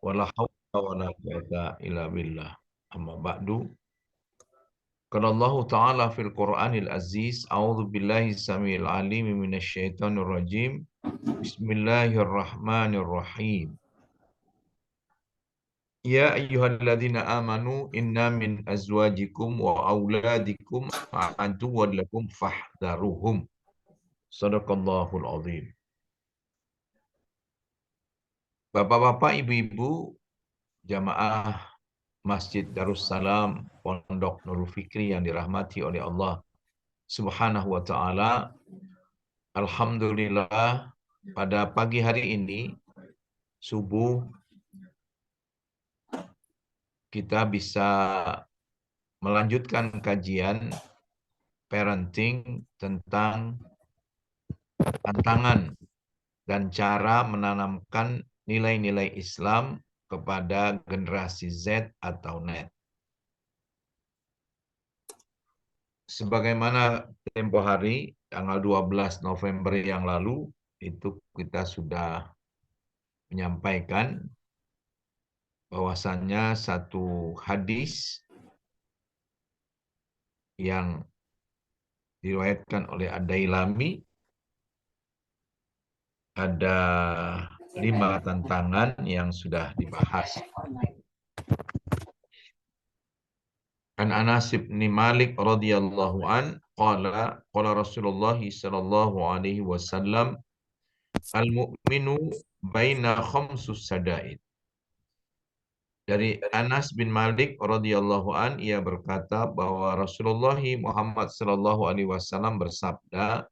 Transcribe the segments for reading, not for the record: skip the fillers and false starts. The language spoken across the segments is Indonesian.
wala haula wala quwata illa billah. Amma ba'du. Qala Allah Ta'ala fil Qur'anil Aziz, a'udzu billahi samiil alim minasy syaithanir rajim. Bismillahirrahmanirrahim. Ya ayyuhalladzina amanu inna min azwajikum wa auladikum aduwwan lakum fahdharuhum. Shadaqallahul azim. Bapak-bapak, ibu-ibu, jamaah Masjid Darussalam Pondok Nurul Fikri yang dirahmati oleh Allah Subhanahu wa taala. Alhamdulillah, pada pagi hari ini subuh kita bisa melanjutkan kajian parenting tentang tantangan dan cara menanamkan nilai-nilai Islam kepada generasi Z atau net. Sebagaimana tempo hari tanggal 12 November yang lalu itu kita sudah menyampaikan bahwasannya satu hadis yang diriwayatkan oleh Ad-Dailami ada 5 tantangan yang sudah dibahas. An Anas bin Malik radhiyallahu an qala Rasulullah sallallahu alaihi wasallam al-mu'minu baina khamsus sadaid. Dari Anas bin Malik radhiyallahu an ia berkata bahwa Rasulullah Muhammad sallallahu alaihi wasallam bersabda,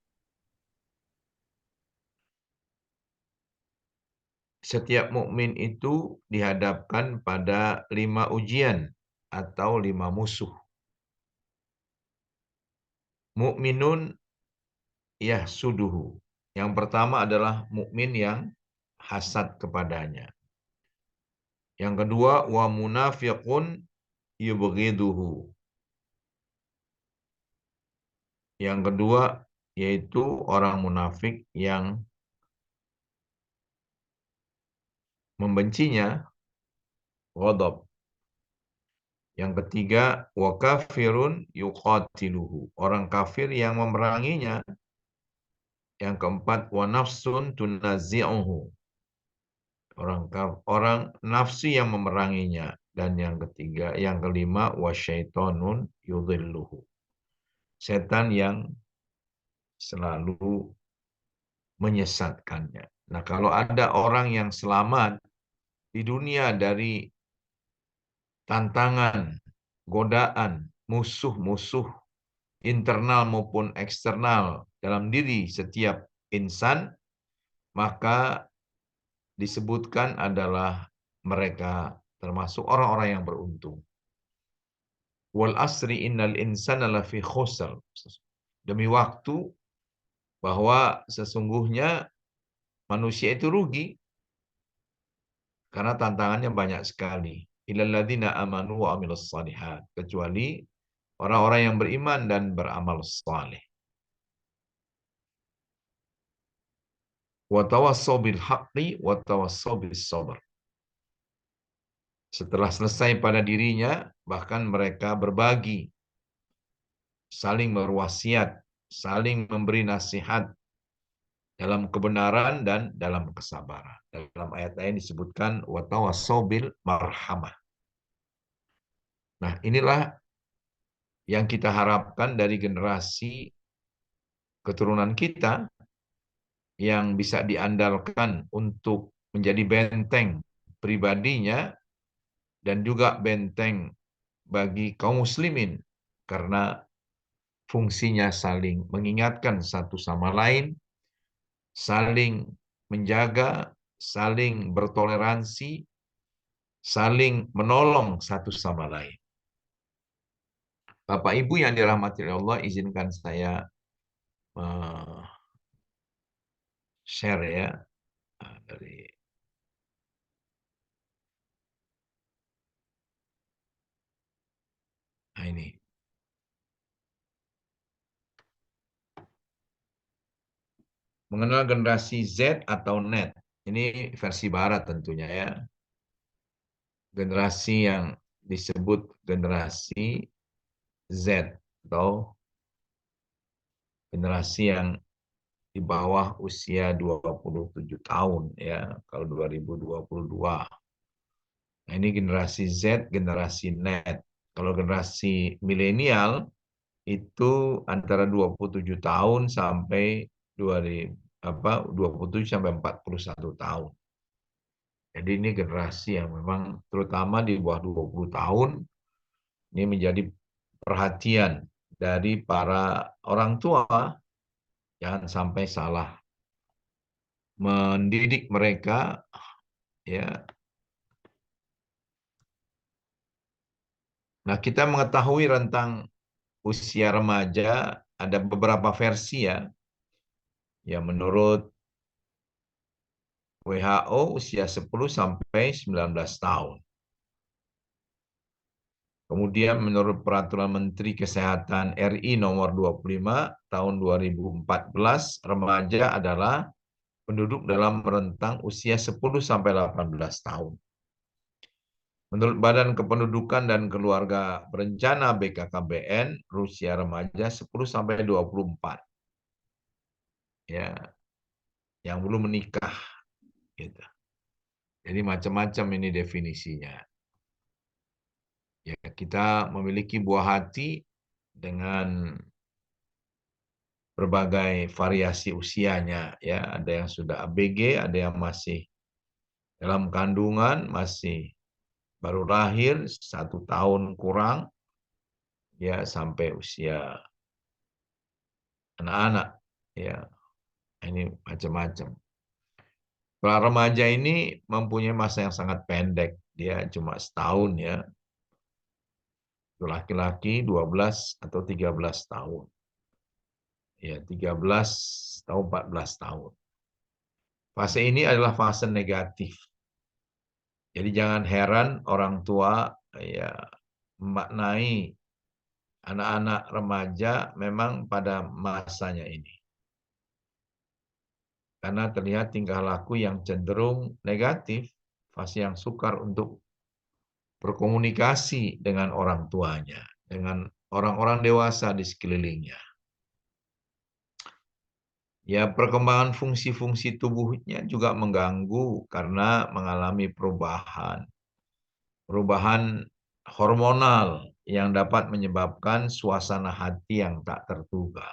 setiap mukmin itu dihadapkan pada 5 ujian atau 5 musuh. Mukminun yahsuduhu. Yang pertama adalah mukmin yang hasad kepadanya. Yang kedua, wa munafiqun yubghiduhu. Yang kedua yaitu orang munafik yang membencinya, ghadab. Yang ketiga, wa kafirun yuqatiluhu. Orang kafir yang memeranginya. Yang keempat, wa nafsun tunazi'uhu. Orang nafsi yang memeranginya. Dan yang ketiga, yang kelima, wa syaitonun yudhilluhu. Setan yang selalu menyesatkannya. Nah, kalau ada orang yang selamat di dunia dari tantangan, godaan, musuh-musuh internal maupun eksternal dalam diri setiap insan, maka disebutkan adalah mereka termasuk orang-orang yang beruntung. Wal asri innal insana lafi khusr. Demi waktu bahwa sesungguhnya manusia itu rugi karena tantangannya banyak sekali. Illal ladzina amanu wa amilus shalihat. Kecuali orang-orang yang beriman dan beramal saleh. Wa tawassaw bil haqqi wa tawassaw bis sabr. Setelah selesai pada dirinya, bahkan mereka berbagi, saling berwasiat, saling memberi nasihat dalam kebenaran dan dalam kesabaran. Dalam ayat lain disebutkan wa tawassaw bil marhamah. Nah, inilah yang kita harapkan dari generasi keturunan kita yang bisa diandalkan untuk menjadi benteng pribadinya dan juga benteng bagi kaum muslimin karena fungsinya saling mengingatkan satu sama lain, saling menjaga, saling bertoleransi, saling menolong satu sama lain. Bapak Ibu yang dirahmati Allah, izinkan saya share ya dari ini. Mengenal generasi Z atau net. Ini versi barat tentunya ya. generasi yang disebut generasi Z atau generasi yang di bawah usia 27 tahun ya kalau 2022. Nah, ini generasi Z, generasi net. Kalau generasi milenial itu antara 27 tahun sampai 27 sampai 41 tahun. Jadi ini generasi yang memang terutama di bawah 20 tahun ini menjadi perhatian dari para orang tua. Jangan sampai salah mendidik mereka ya. Nah, kita mengetahui rentang usia remaja ada beberapa versi ya. Ya menurut WHO usia 10 sampai 19 tahun. Kemudian menurut Peraturan Menteri Kesehatan RI nomor 25 tahun 2014, remaja adalah penduduk dalam rentang usia 10 sampai 18 tahun. Menurut Badan Kependudukan dan Keluarga Berencana BKKBN, usia remaja 10 sampai 24. Ya, yang belum menikah gitu. Jadi macam-macam ini definisinya. Ya, kita memiliki buah hati dengan berbagai variasi usianya ya, ada yang sudah ABG, ada yang masih dalam kandungan, masih baru lahir 1 tahun kurang ya sampai usia anak-anak ya. Ini macam-macam. Kalau remaja ini mempunyai masa yang sangat pendek, dia cuma setahun ya. Laki-laki 12 atau 13 tahun. Ya, 13 atau 14 tahun. Fase ini adalah fase negatif. Jadi jangan heran orang tua ya memaknai anak-anak remaja memang pada masanya ini. Karena terlihat tingkah laku yang cenderung negatif, fase yang sukar untuk berkomunikasi dengan orang tuanya, dengan orang-orang dewasa di sekelilingnya. Ya, perkembangan fungsi-fungsi tubuhnya juga mengganggu karena mengalami perubahan hormonal yang dapat menyebabkan suasana hati yang tak terduga.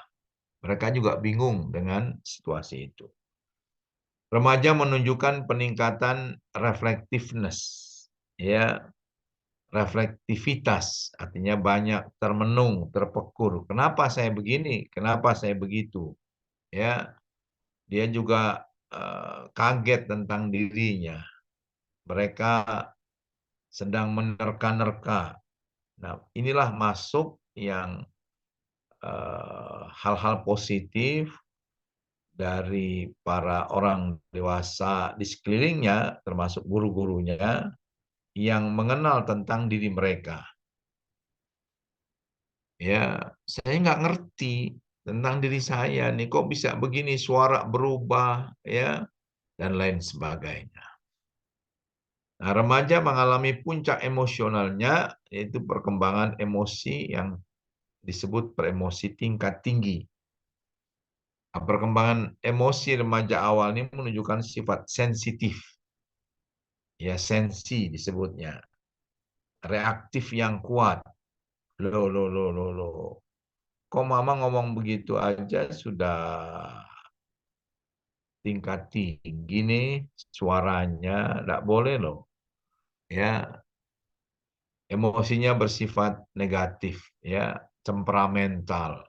Mereka juga bingung dengan situasi itu. Remaja menunjukkan peningkatan reflectiveness, ya, reflektivitas, artinya banyak termenung, terpekur. Kenapa saya begini? Kenapa saya begitu? Ya, dia juga kaget tentang dirinya. Mereka sedang menerka-nerka. Nah, inilah masuk yang hal-hal positif dari para orang dewasa di sekelilingnya, termasuk guru-gurunya, yang mengenal tentang diri mereka. Ya, saya nggak ngerti tentang diri saya nih, kok bisa begini, suara berubah, ya, dan lain sebagainya. Nah, remaja mengalami puncak emosionalnya, yaitu perkembangan emosi yang disebut beremosi tingkat tinggi. Nah, perkembangan emosi remaja awal ini menunjukkan sifat sensitif, ya sensi disebutnya, reaktif yang kuat. Loh, loh, loh, loh, loh. Kok mama ngomong begitu aja sudah tingkat tinggi nih suaranya, nggak boleh loh. Ya, emosinya bersifat negatif, ya, temperamental,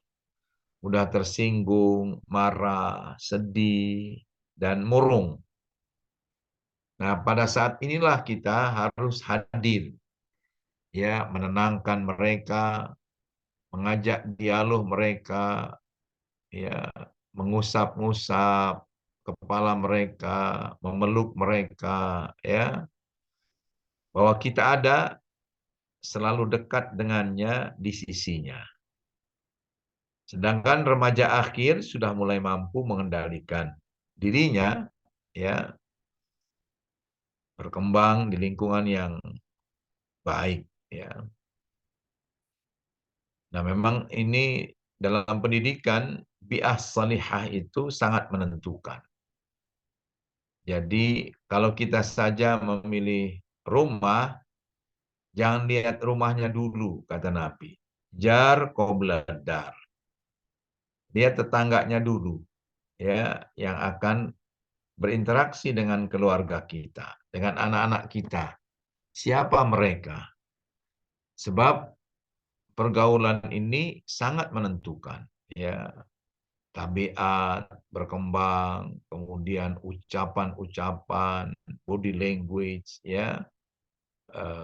mudah tersinggung, marah, sedih, dan murung. Nah, pada saat inilah kita harus hadir, ya, menenangkan mereka, mengajak dialog mereka, ya, mengusap-ngusap kepala mereka, memeluk mereka, ya, bahwa kita ada selalu dekat dengannya di sisinya. Sedangkan remaja akhir sudah mulai mampu mengendalikan dirinya, ya, berkembang di lingkungan yang baik, ya. Nah, memang ini dalam pendidikan bi'ah salihah itu sangat menentukan. Jadi kalau kita saja memilih rumah, jangan lihat rumahnya dulu, kata Nabi. Jar qobla dar. Lihat tetangganya dulu, ya, yang akan berinteraksi dengan keluarga kita, dengan anak-anak kita. Siapa mereka? Sebab pergaulan ini sangat menentukan, ya. Tabiat berkembang, kemudian ucapan-ucapan, body language, ya,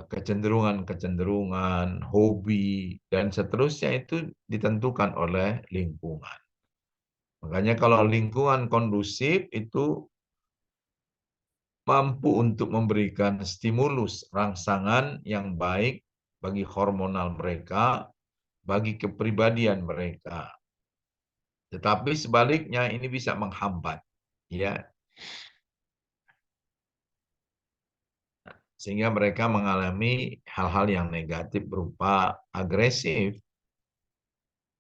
kecenderungan-kecenderungan, hobi, dan seterusnya itu ditentukan oleh lingkungan. Makanya kalau lingkungan kondusif itu mampu untuk memberikan stimulus rangsangan yang baik bagi hormonal mereka, bagi kepribadian mereka. Tetapi sebaliknya ini bisa menghambat, ya, sehingga mereka mengalami hal-hal yang negatif berupa agresif,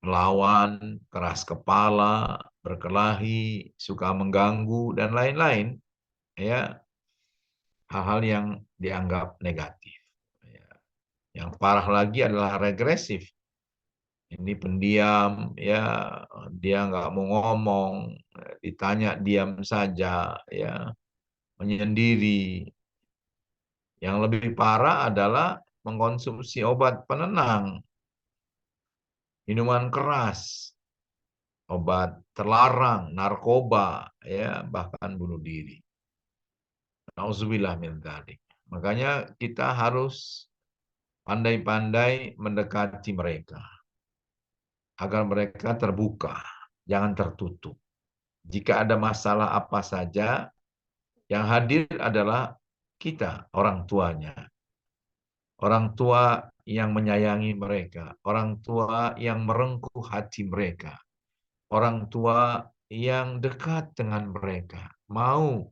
melawan, keras kepala, berkelahi, suka mengganggu dan lain-lain, ya, hal-hal yang dianggap negatif. Ya. Yang parah lagi adalah regresif. Ini pendiam, ya, dia nggak mau ngomong, ditanya diam saja, ya, menyendiri. Yang lebih parah adalah mengkonsumsi obat penenang, minuman keras, obat terlarang, narkoba, ya, bahkan bunuh diri. Nauzubillah min dzalik. Makanya kita harus pandai-pandai mendekati mereka agar mereka terbuka, jangan tertutup. Jika ada masalah apa saja, yang hadir adalah kita, orang tuanya. Orang tua yang menyayangi mereka, orang tua yang merengkuh hati mereka, orang tua yang dekat dengan mereka, mau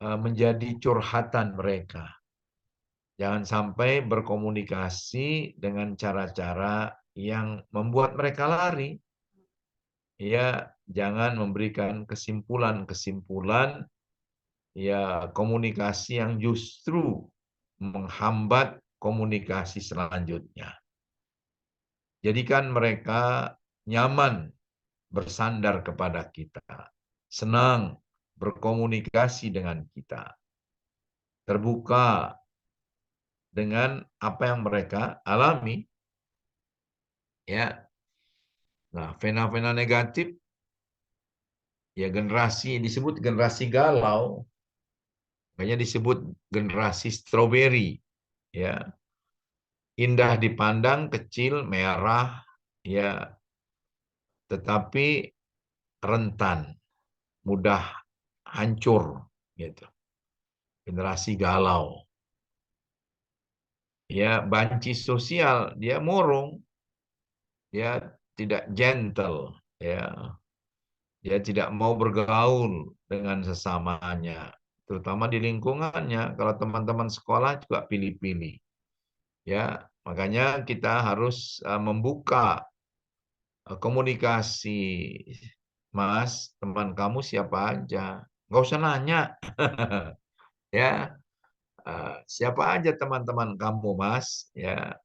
menjadi curhatan mereka. Jangan sampai berkomunikasi dengan cara-cara yang membuat mereka lari. Ya, jangan memberikan kesimpulan-kesimpulan, ya, komunikasi yang justru menghambat komunikasi selanjutnya. Jadikan mereka nyaman bersandar kepada kita, senang berkomunikasi dengan kita, terbuka dengan apa yang mereka alami, ya. Nah, fenomena negatif, ya, generasi disebut generasi galau, makanya disebut generasi stroberi, ya. Indah dipandang, kecil, merah, ya, tetapi rentan, mudah hancur, gitu. Generasi galau. Ya, banci sosial, dia murung, dia tidak gentle, ya. Dia tidak mau bergaul dengan sesamanya, terutama di lingkungannya. Kalau teman-teman sekolah juga pilih-pilih. Ya, makanya kita harus membuka komunikasi. Mas, teman kamu siapa aja? Nggak usah nanya. Ya, siapa aja teman-teman kamu, Mas? Ya,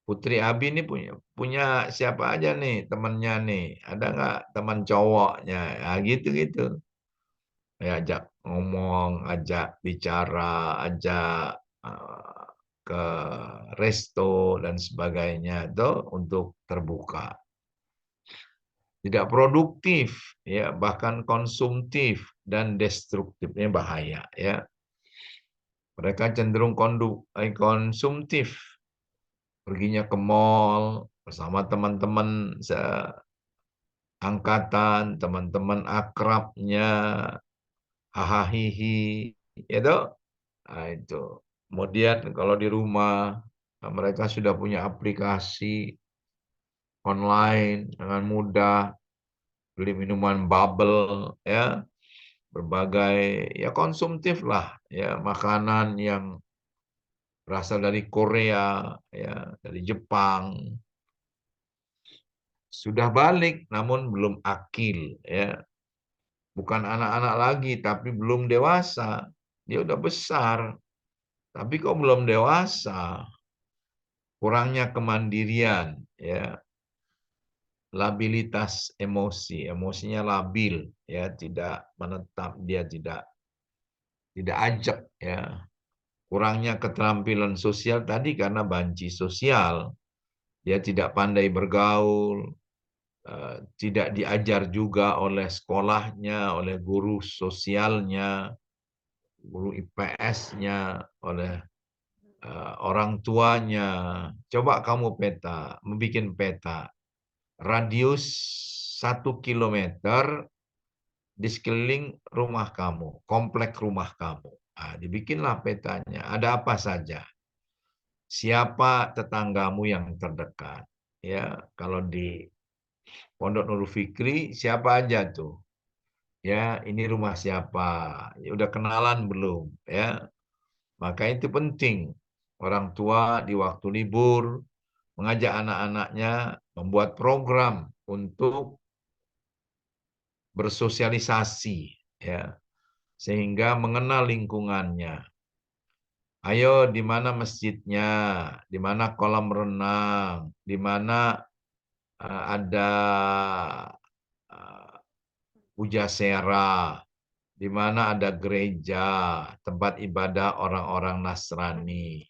Putri Abi ini punya punya siapa aja nih temannya nih? Ada nggak teman cowoknya? Ya, gitu-gitu. Ya, ajak ngomong, ajak bicara, ajak eh, ke resto dan sebagainya itu untuk terbuka. Tidak produktif, ya, bahkan konsumtif dan destruktifnya bahaya, ya. Mereka cenderung konsumtif, perginya ke mall bersama teman-teman seangkatan, teman-teman akrabnya, hahaha, itu. Nah, itu. Kemudian kalau di rumah, mereka sudah punya aplikasi online dengan mudah, beli minuman bubble, ya, berbagai ya konsumtif lah, ya makanan yang berasal dari Korea, ya dari Jepang, sudah balik namun belum akil, ya bukan anak-anak lagi tapi belum dewasa, dia udah besar tapi kok belum dewasa, kurangnya kemandirian, ya labilitas emosi, emosinya labil, ya tidak menetap, dia tidak ajak, ya kurangnya keterampilan sosial tadi karena banci sosial, dia tidak pandai bergaul, tidak diajar juga oleh sekolahnya, oleh guru sosialnya, guru IPS-nya, oleh orang tuanya. Coba kamu membuat peta, radius 1 kilometer di sekeliling rumah kamu, komplek rumah kamu. Nah, dibikinlah petanya. Ada apa saja? Siapa tetanggamu yang terdekat? Ya, kalau di Pondok Nurul Fikri, siapa aja tuh? Ya, ini rumah siapa? Ya, udah kenalan belum? Ya, maka itu penting. Orang tua di waktu libur mengajak anak-anaknya membuat program untuk bersosialisasi, ya, sehingga mengenal lingkungannya. Ayo, di mana masjidnya, di mana kolam renang, di mana ada uh, pujasera, di mana ada gereja, tempat ibadah orang-orang Nasrani,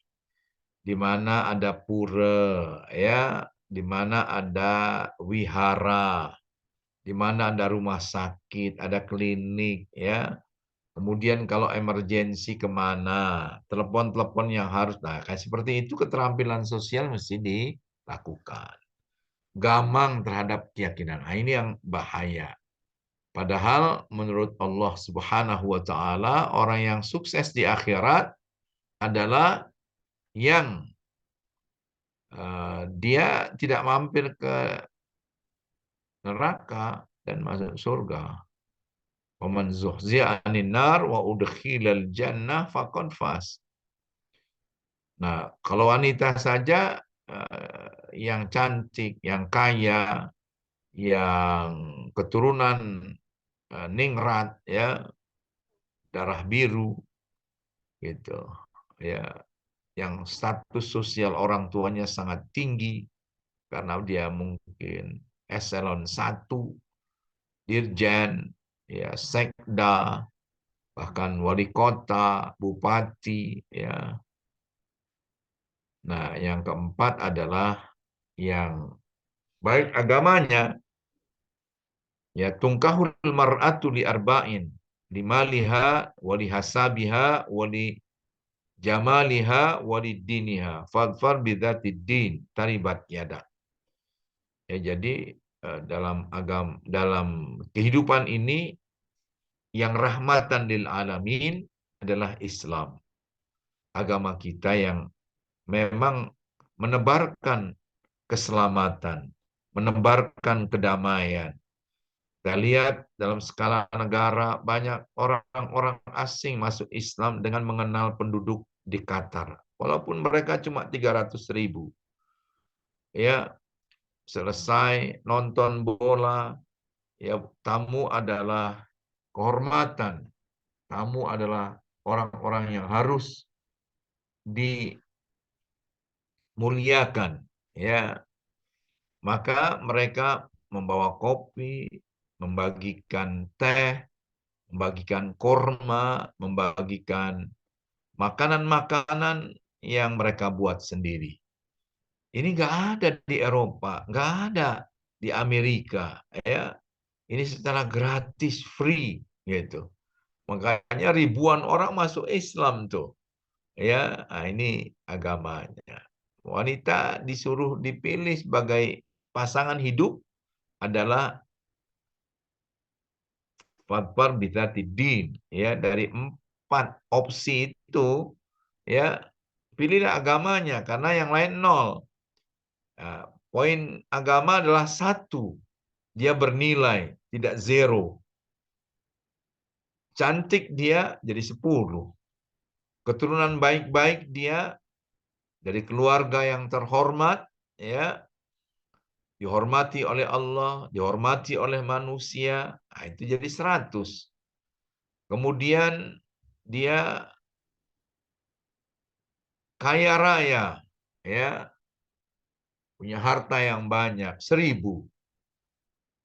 di mana ada pura, ya, di mana ada wihara, di mana ada rumah sakit, ada klinik, ya. Kemudian kalau emergensi kemana, telepon-telepon yang harus, nah kayak seperti itu keterampilan sosial mesti dilakukan. Gamang terhadap keyakinan, nah, ini yang bahaya. Padahal menurut Allah Subhanahu wa taala, orang yang sukses di akhirat adalah yang dia tidak mampir ke neraka dan masuk surga. Waman zuhzi'a 'anil nar wa udkhilal jannah faqad faz. Nah, kalau wanita saja yang cantik, yang kaya, yang keturunan ningrat, ya, darah biru, gitu, ya, yang status sosial orang tuanya sangat tinggi karena dia mungkin eselon 1, dirjen, ya, sekda, bahkan wali kota, bupati, ya. Nah, yang keempat adalah yang baik agamanya, ya, tungkahul mar'atu li arba'in, limaliha wali hasabiha wali jamaliha wali diniha fadfar bidzatid din taribat yada. Ya, jadi dalam kehidupan ini yang rahmatan lil alamin adalah Islam. Agama kita yang memang menebarkan keselamatan, menebarkan kedamaian. Kita lihat dalam skala negara banyak orang-orang asing masuk Islam dengan mengenal penduduk di Qatar. Walaupun mereka cuma 300.000. Ya, selesai nonton bola, ya, tamu adalah kehormatan. Tamu adalah orang-orang yang harus dimuliakan, ya. Maka mereka membawa kopi, membagikan teh, membagikan kurma, membagikan makanan-makanan yang mereka buat sendiri. Ini nggak ada di Eropa, nggak ada di Amerika, ya. Ini secara gratis, free, gitu. Makanya ribuan orang masuk Islam tuh, ya. Nah, ini agamanya. Wanita disuruh dipilih sebagai pasangan hidup adalah fadfar bidzatid, ya, dari 4 opsi itu, ya, pilihlah agamanya karena yang lain 0. Nah, poin agama adalah 1, dia bernilai, tidak 0. cantik dia jadi 10. Keturunan baik-baik dia dari keluarga yang terhormat, ya, dihormati oleh Allah, dihormati oleh manusia, nah, itu jadi 100. Kemudian dia kaya raya, ya, punya harta yang banyak, 1000.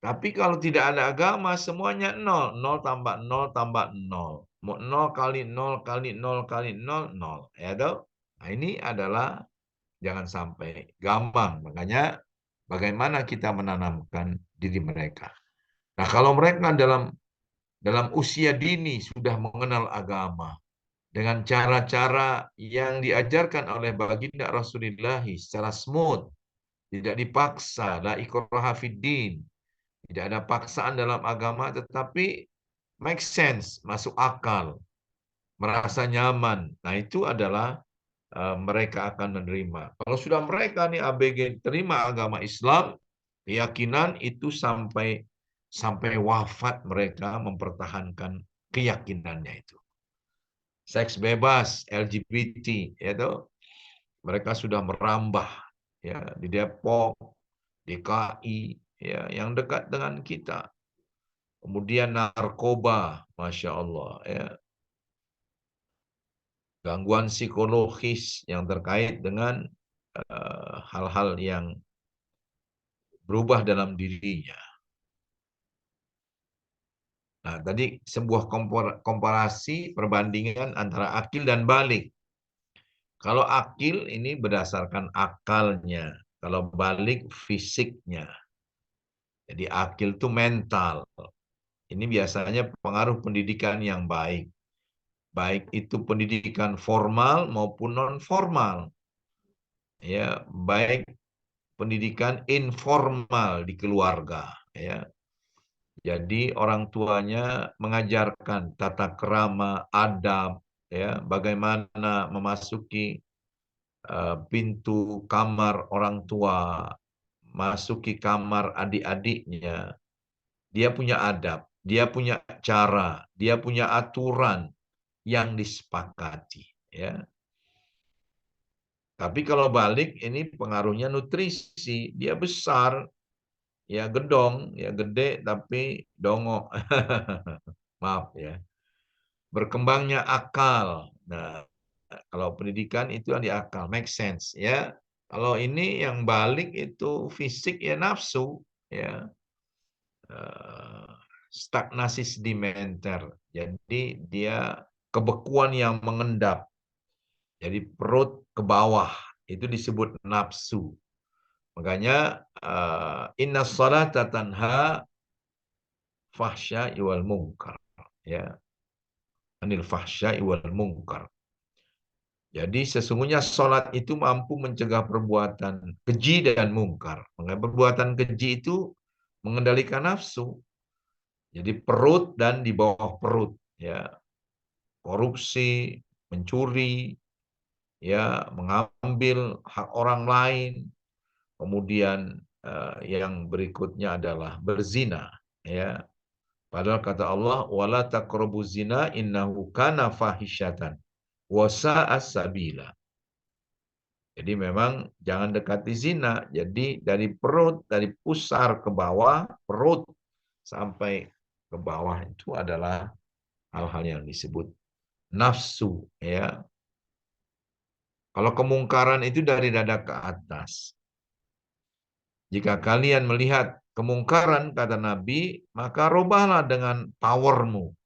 Tapi kalau tidak ada agama, semuanya nol. Nol tambah nol tambah nol. Mau nol kali nol kali nol kali nol, nol. Ya toh? Nah, ini adalah jangan sampai gampang. Makanya bagaimana kita menanamkan diri mereka. Nah, kalau mereka dalam usia dini sudah mengenal agama dengan cara-cara yang diajarkan oleh baginda Rasulullah secara smooth, tidak dipaksa, la ikraha fiddin, tidak ada paksaan dalam agama, tetapi make sense, masuk akal, merasa nyaman. Nah, itu adalah mereka akan menerima. Kalau sudah mereka nih ABG terima agama Islam, keyakinan itu sampai wafat mereka mempertahankan keyakinannya itu. Seks bebas, LGBT, ya toh, mereka sudah merambah, ya, di Depok, DKI, ya, yang dekat dengan kita. Kemudian narkoba, Masya Allah, ya, gangguan psikologis yang terkait dengan hal-hal yang berubah dalam dirinya. Nah, tadi sebuah komparasi perbandingan antara akil dan balik. Kalau akil ini berdasarkan akalnya, kalau balik fisiknya. Jadi akil itu mental. Ini biasanya pengaruh pendidikan yang baik. Baik itu pendidikan formal maupun non formal. Ya, baik pendidikan informal di keluarga, ya. Jadi orang tuanya mengajarkan tata krama, adab, ya, bagaimana memasuki pintu kamar orang tua, masuki kamar adik-adiknya. Dia punya adab, dia punya cara, dia punya aturan yang disepakati, ya. Tapi kalau balik ini pengaruhnya nutrisi, dia besar, ya gedong, ya gede tapi dongok. Maaf ya. Berkembangnya akal. Nah, kalau pendidikan itu yang di akal, make sense ya. Kalau ini yang balik itu fisik ya nafsu, ya. Eh, Stagnasi sedimenter. Jadi dia kebekuan yang mengendap. Jadi perut ke bawah itu disebut nafsu. Makanya inna salata tanha fahsya wal munkar, ya, anil fahsya wal munkar. Jadi sesungguhnya sholat itu mampu mencegah perbuatan keji dan mungkar. Mengenai perbuatan keji itu mengendalikan nafsu. Jadi perut dan di bawah perut, ya, korupsi, mencuri, ya, mengambil hak orang lain. Kemudian yang berikutnya adalah berzina, ya. Padahal kata Allah, wala taqrabuz zina innahu kana fahisyatan wa sa'a sabila. Jadi memang jangan dekati zina. Jadi dari perut, dari pusar ke bawah, perut sampai ke bawah itu adalah hal-hal yang disebut nafsu, ya. Kalau kemungkaran itu dari dada ke atas. Jika kalian melihat kemungkaran, kata Nabi, maka rubahlah dengan powermu,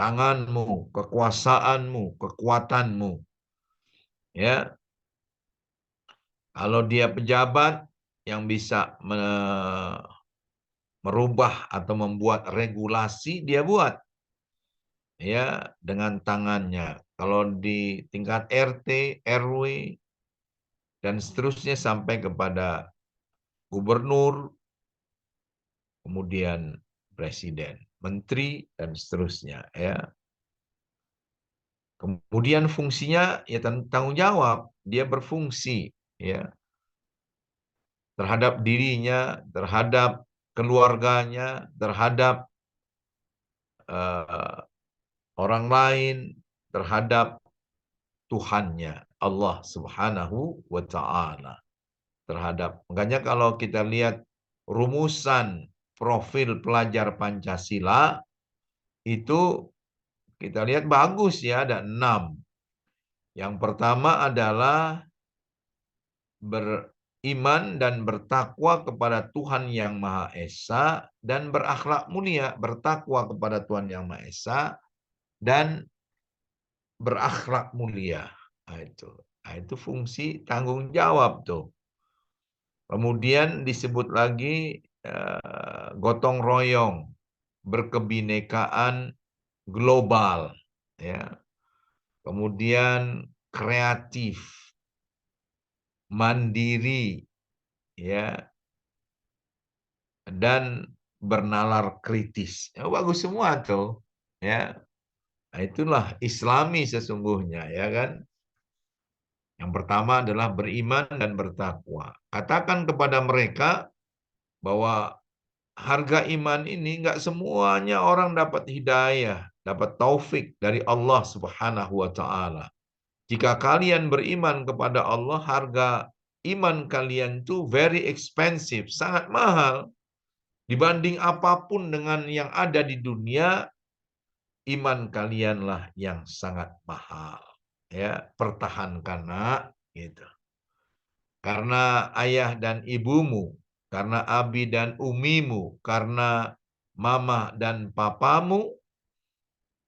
tanganmu, kekuasaanmu, kekuatanmu. Ya, kalau dia pejabat yang bisa merubah atau membuat regulasi, dia buat, ya, dengan tangannya. Kalau di tingkat RT, RW, dan seterusnya sampai kepada gubernur, kemudian presiden, menteri, dan seterusnya, ya. Kemudian fungsinya ya tanggung jawab, dia berfungsi, ya, terhadap dirinya, terhadap keluarganya, terhadap orang lain, terhadap Tuhannya, Allah Subhanahu wa Ta'ala. Makanya kalau kita lihat rumusan profil pelajar Pancasila, itu kita lihat bagus ya, ada 6. Yang pertama adalah beriman dan bertakwa kepada Tuhan Yang Maha Esa dan berakhlak mulia, bertakwa kepada Tuhan Yang Maha Esa dan berakhlak mulia. Itu fungsi tanggung jawab tuh. Kemudian disebut lagi gotong royong, berkebinekaan global, ya. Kemudian kreatif, mandiri, ya, dan bernalar kritis. Ya, bagus semua tuh, ya. Nah, itulah Islami sesungguhnya, ya kan? Yang pertama adalah beriman dan bertakwa. Katakan kepada mereka bahwa harga iman ini nggak semuanya orang dapat hidayah, dapat taufik dari Allah Subhanahu wa Ta'ala. Jika kalian beriman kepada Allah, harga iman kalian itu very expensive, sangat mahal. Dibanding apapun dengan yang ada di dunia, iman kalianlah yang sangat mahal. Ya, pertahankan nak, gitu. Karena ayah dan ibumu, karena abi dan umimu, karena mama dan papamu,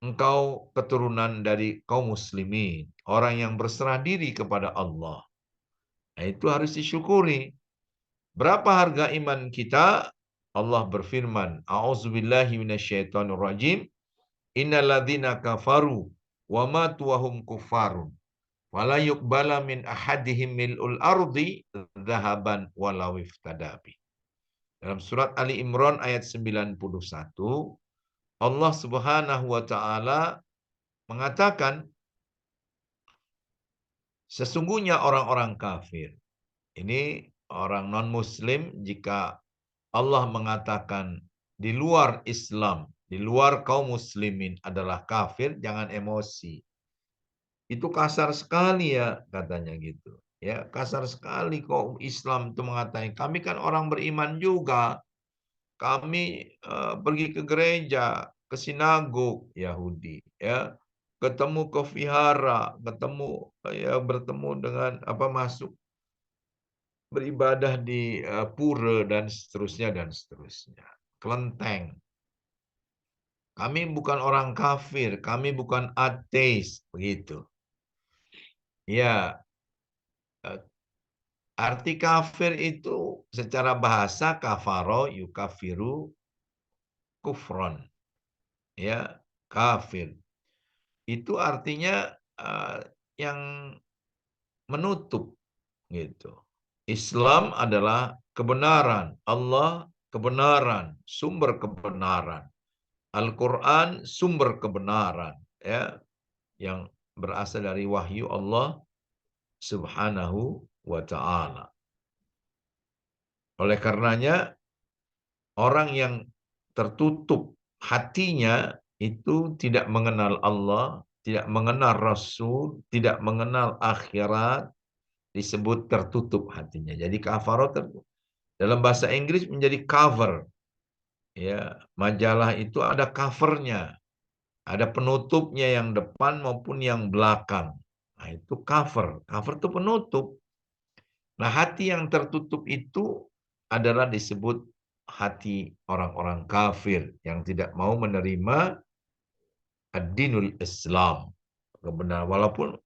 engkau keturunan dari kaum muslimin, orang yang berserah diri kepada Allah. Nah, itu harus disyukuri. Berapa harga iman kita? Allah berfirman, A'udzubillahi minasyaitonirrajim, innalladzina kafaru wa matu wa hum kuffarun wala yuqbala min ahadihim mil'ul ardi dzahaban walau iftadabi. Dalam surat Ali Imran ayat 91, Allah Subhanahu wa Ta'ala mengatakan, sesungguhnya orang-orang kafir. Ini orang non-muslim, jika Allah mengatakan di luar Islam, di luar kaum muslimin adalah kafir, jangan emosi. Itu kasar sekali ya, katanya gitu. Ya, kasar sekali kaum Islam itu mengatakan, kami kan orang beriman juga. Kami pergi ke gereja, ke sinagog Yahudi, ya. Ketemu ke vihara, bertemu dengan masuk beribadah di pura dan seterusnya dan seterusnya. Kelenteng. Kami bukan orang kafir, kami bukan ateis, begitu. Ya, arti kafir itu secara bahasa kafaro yukafiru kufron. Ya, kafir. Itu artinya yang menutup, gitu. Islam adalah kebenaran, Allah kebenaran, sumber kebenaran. Al-Quran sumber kebenaran, ya, yang berasal dari wahyu Allah Subhanahu wa Ta'ala. Oleh karenanya, orang yang tertutup hatinya itu tidak mengenal Allah, tidak mengenal Rasul, tidak mengenal akhirat, disebut tertutup hatinya. Jadi kafarot dalam bahasa Inggris menjadi cover. Ya, majalah itu ada covernya, ada penutupnya yang depan maupun yang belakang. Nah, itu cover. Cover itu penutup. Nah, hati yang tertutup itu adalah disebut hati orang-orang kafir yang tidak mau menerima ad-dinul Islam. Kebenaran, walaupun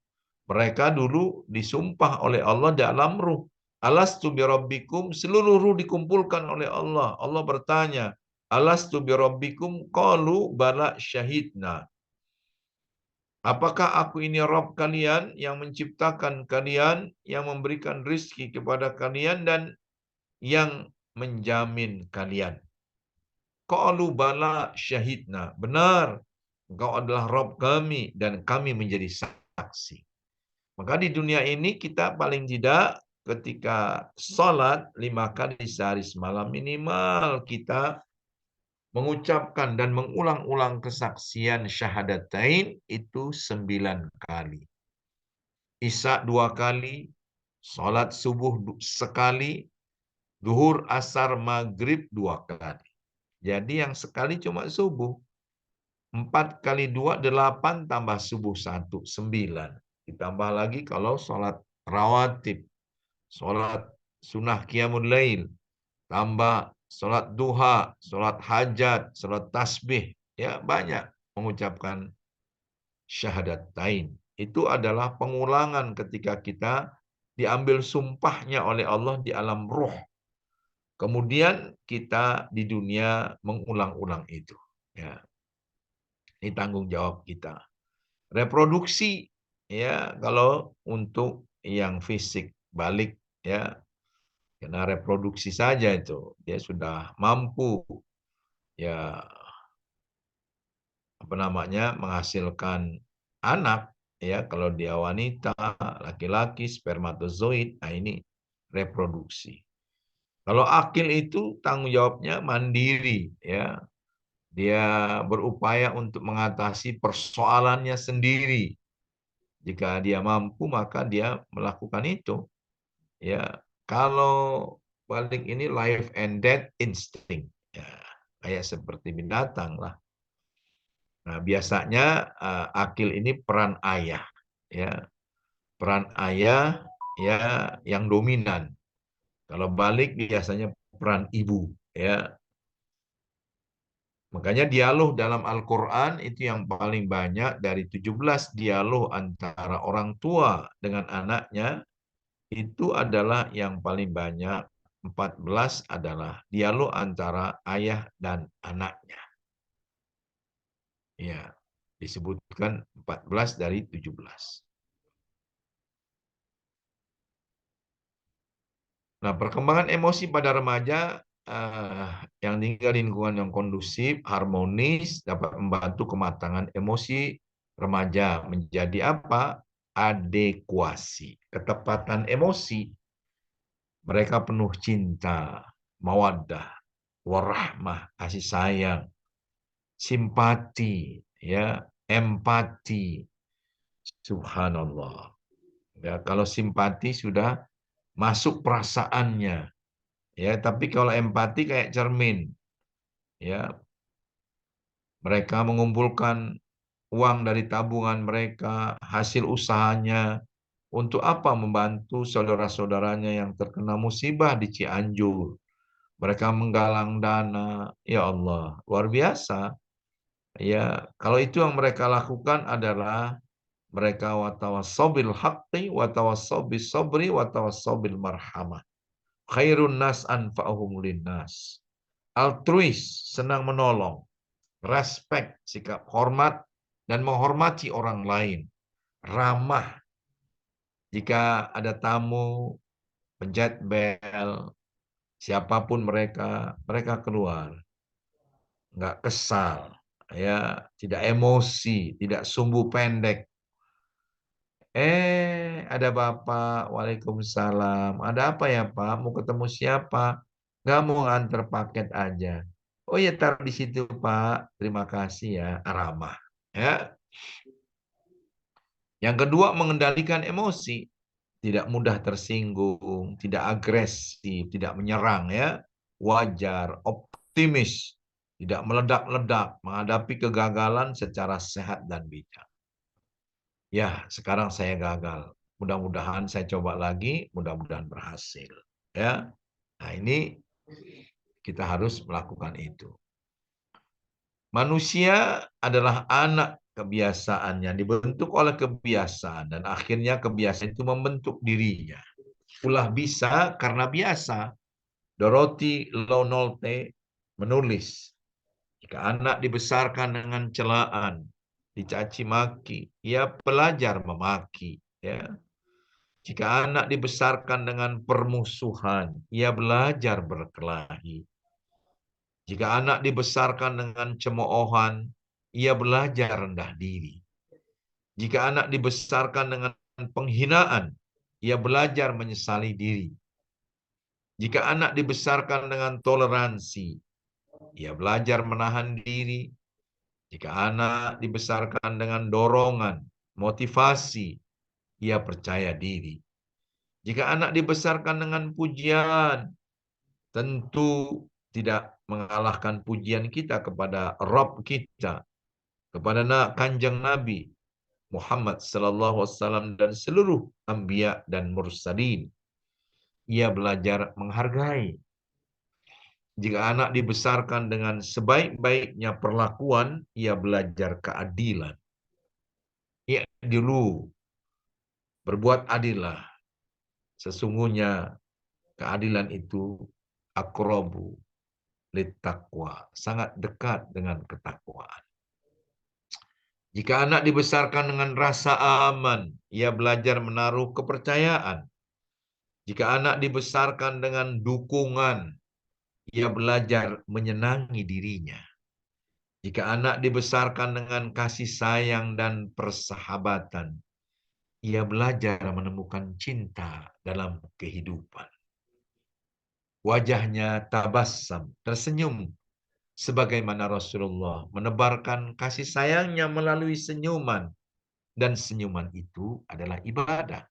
mereka dulu disumpah oleh Allah dalam ruh. Alastu birabbikum, seluruh ruh dikumpulkan oleh Allah. Allah bertanya, alastu birabbikum, qalu bala syahidna. Apakah aku ini Rabb kalian yang menciptakan kalian, yang memberikan rizki kepada kalian dan yang menjamin kalian? Qalu bala syahidna. Benar, engkau adalah Rabb kami dan kami menjadi saksi. Maka di dunia ini kita paling tidak ketika sholat 5 kali sehari semalam minimal kita mengucapkan dan mengulang-ulang kesaksian syahadatain itu 9 kali. Isya 2 kali, sholat subuh sekali, duhur, asar, maghrib 2 kali. Jadi yang sekali cuma subuh. 4 kali 2, 8, tambah subuh 1, 9. Ditambah lagi kalau sholat rawatib, sholat sunnah qiyamul lail, tambah sholat duha, sholat hajat, sholat tasbih. Ya banyak mengucapkan syahadatain. Itu adalah pengulangan ketika kita diambil sumpahnya oleh Allah di alam ruh. Kemudian kita di dunia mengulang-ulang itu. Ya, ini tanggung jawab kita. Reproduksi, ya kalau untuk yang fisik balik, ya karena reproduksi saja itu dia sudah mampu, ya apa namanya, menghasilkan anak, ya kalau dia wanita, laki-laki, spermatozoid. Nah ini reproduksi. Kalau akil itu tanggung jawabnya mandiri, ya dia berupaya untuk mengatasi persoalannya sendiri. Jika dia mampu maka dia melakukan itu. Ya, kalau balik ini life and death instinct. Ya, kayak seperti binatang lah. Nah, biasanya akil ini peran ayah, ya. Peran ayah ya yang dominan. Kalau balik biasanya peran ibu, ya. Makanya dialog dalam Al-Quran itu yang paling banyak, dari 17 dialog antara orang tua dengan anaknya, itu adalah yang paling banyak. 14 adalah dialog antara ayah dan anaknya. Ya, disebutkan 14 dari 17. Nah, perkembangan emosi pada remaja yang tinggal di lingkungan yang kondusif, harmonis, dapat membantu kematangan emosi remaja menjadi apa? Adekuasi, ketepatan emosi. Mereka penuh cinta, mawaddah, warahmah, kasih sayang, simpati, ya, empati. Subhanallah. Ya, kalau simpati sudah masuk perasaannya, ya, tapi kalau empati kayak cermin, ya, mereka mengumpulkan uang dari tabungan mereka, hasil usahanya, untuk apa? Membantu saudara-saudaranya yang terkena musibah di Cianjur. Mereka menggalang dana, ya Allah, luar biasa. Ya, kalau itu yang mereka lakukan adalah mereka watawassobil haqqi, watawassobil sobri, watawassobil marhamah. Khairun nas anfa'uhum linnas. Altruis, senang menolong, respect, sikap hormat, dan menghormati orang lain. Ramah, jika ada tamu, pencet bel, siapapun mereka, mereka keluar. Nggak kesal, ya, tidak emosi, tidak sumbu pendek. Ada Bapak, Waalaikumsalam. Ada apa ya Pak? Mau ketemu siapa? Nggak, mau antar paket aja. Oh ya, taruh di situ Pak. Terima kasih ya, ramah. Ya. Yang kedua, mengendalikan emosi. Tidak mudah tersinggung, tidak agresif, tidak menyerang, ya. Wajar, optimis, tidak meledak-ledak, menghadapi kegagalan secara sehat dan bijak. Ya, sekarang saya gagal. Mudah-mudahan saya coba lagi, mudah-mudahan berhasil. Ya. Nah, ini kita harus melakukan itu. Manusia adalah anak kebiasaannya, dibentuk oleh kebiasaan, dan akhirnya kebiasaan itu membentuk dirinya. Ulah bisa karena biasa. Dorothy Lonolte menulis, jika anak dibesarkan dengan celaan, dicaci maki, ia belajar memaki. Ya. Jika anak dibesarkan dengan permusuhan, ia belajar berkelahi. Jika anak dibesarkan dengan cemoohan, ia belajar rendah diri. Jika anak dibesarkan dengan penghinaan, ia belajar menyesali diri. Jika anak dibesarkan dengan toleransi, ia belajar menahan diri. Jika anak dibesarkan dengan dorongan, motivasi, ia percaya diri. Jika anak dibesarkan dengan pujian, tentu tidak mengalahkan pujian kita kepada Rabb kita, kepada Kanjeng Nabi Muhammad sallallahu alaihi wasallam dan seluruh anbiya dan mursalin. Ia belajar menghargai. Jika anak dibesarkan dengan sebaik-baiknya perlakuan, ia belajar keadilan. Ya, dulu berbuat adillah. Sesungguhnya keadilan itu aqrabu littaqwa, sangat dekat dengan ketakwaan. Jika anak dibesarkan dengan rasa aman, ia belajar menaruh kepercayaan. Jika anak dibesarkan dengan dukungan, ia belajar menyenangi dirinya. Jika anak dibesarkan dengan kasih sayang dan persahabatan, ia belajar menemukan cinta dalam kehidupan. Wajahnya tabassam, tersenyum, sebagaimana Rasulullah menebarkan kasih sayangnya melalui senyuman. Dan senyuman itu adalah ibadah.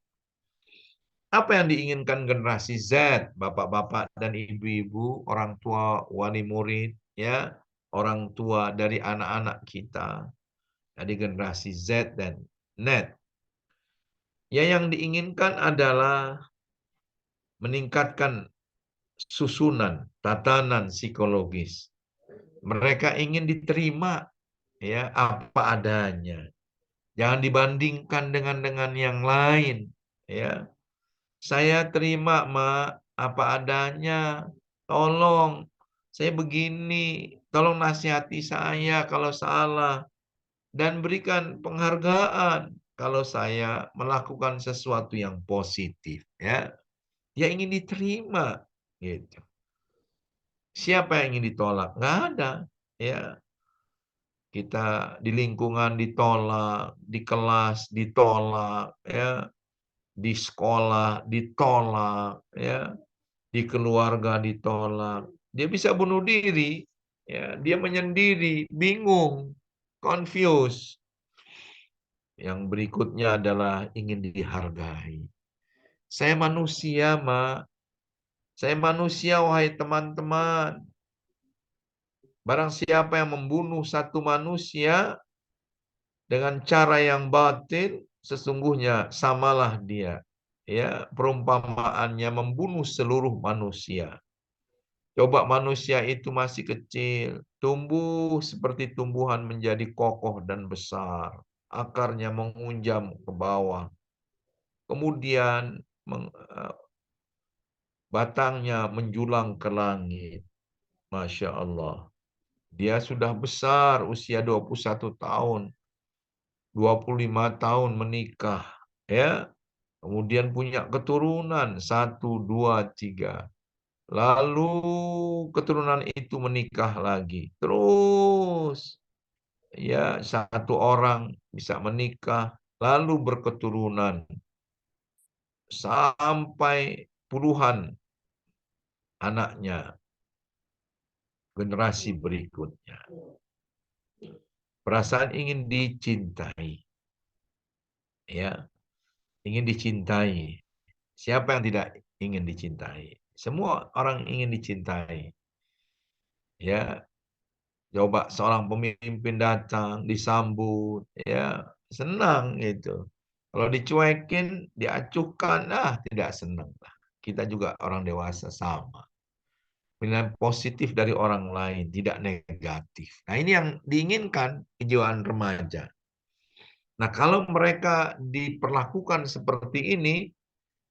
Apa yang diinginkan generasi Z, bapak-bapak dan ibu-ibu, orang tua, wali murid, ya, orang tua dari anak-anak kita, dari generasi Z dan net. Ya, yang diinginkan adalah meningkatkan susunan, tatanan psikologis. Mereka ingin diterima, ya, apa adanya. Jangan dibandingkan dengan yang lain, ya. Saya terima, Mak, apa adanya. Tolong, saya begini. Tolong nasihati saya kalau salah. Dan berikan penghargaan kalau saya melakukan sesuatu yang positif. Ya, dia ingin diterima. Gitu. Siapa yang ingin ditolak? Nggak ada. Ya, kita di lingkungan ditolak, di kelas ditolak, ya, di sekolah ditolak, ya, di keluarga ditolak. Dia bisa bunuh diri, ya, dia menyendiri, bingung, confused. Yang berikutnya adalah ingin dihargai. Saya manusia, Mak. Saya manusia, wahai teman-teman. Barang siapa yang membunuh satu manusia dengan cara yang batil, sesungguhnya samalah dia. Ya, perumpamaannya membunuh seluruh manusia. Coba manusia itu masih kecil, tumbuh seperti tumbuhan menjadi kokoh dan besar. Akarnya mengunjam ke bawah. Kemudian batangnya menjulang ke langit. Masya Allah. Dia sudah besar, usia 21 tahun. 25 tahun menikah. Ya, kemudian punya keturunan. 1, 2, 3. Lalu keturunan itu menikah lagi. Terus, ya, satu orang bisa menikah, lalu berketurunan. Sampai puluhan anaknya, generasi berikutnya. Perasaan ingin dicintai. Ya, ingin dicintai. Siapa yang tidak ingin dicintai? Semua orang ingin dicintai. Ya, coba seorang pemimpin datang, disambut, ya, senang gitu. Kalau dicuekin, diacuhkan, tidak senang lah. Kita juga orang dewasa sama. Penilaian positif dari orang lain, tidak negatif. Nah, ini yang diinginkan kejiwaan remaja. Nah, kalau mereka diperlakukan seperti ini,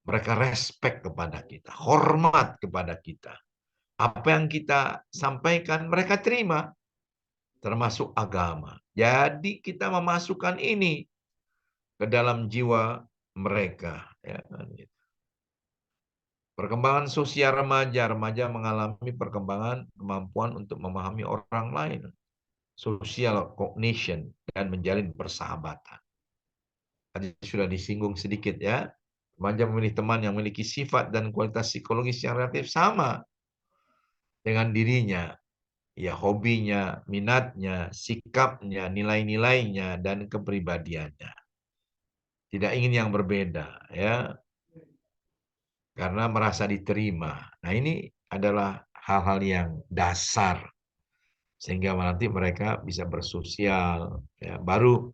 mereka respect kepada kita, hormat kepada kita. Apa yang kita sampaikan, mereka terima, termasuk agama. Jadi kita memasukkan ini ke dalam jiwa mereka. Ya, gitu. Perkembangan sosial remaja, remaja mengalami perkembangan kemampuan untuk memahami orang lain, social cognition, dan menjalin persahabatan. Tadi sudah disinggung sedikit, ya. Remaja memilih teman yang memiliki sifat dan kualitas psikologis yang relatif sama dengan dirinya. ya hobinya, minatnya, sikapnya, nilai-nilainya, dan kepribadiannya. Tidak ingin yang berbeda, ya, karena merasa diterima. Nah, ini adalah hal-hal yang dasar sehingga nanti mereka bisa bersosial, ya, baru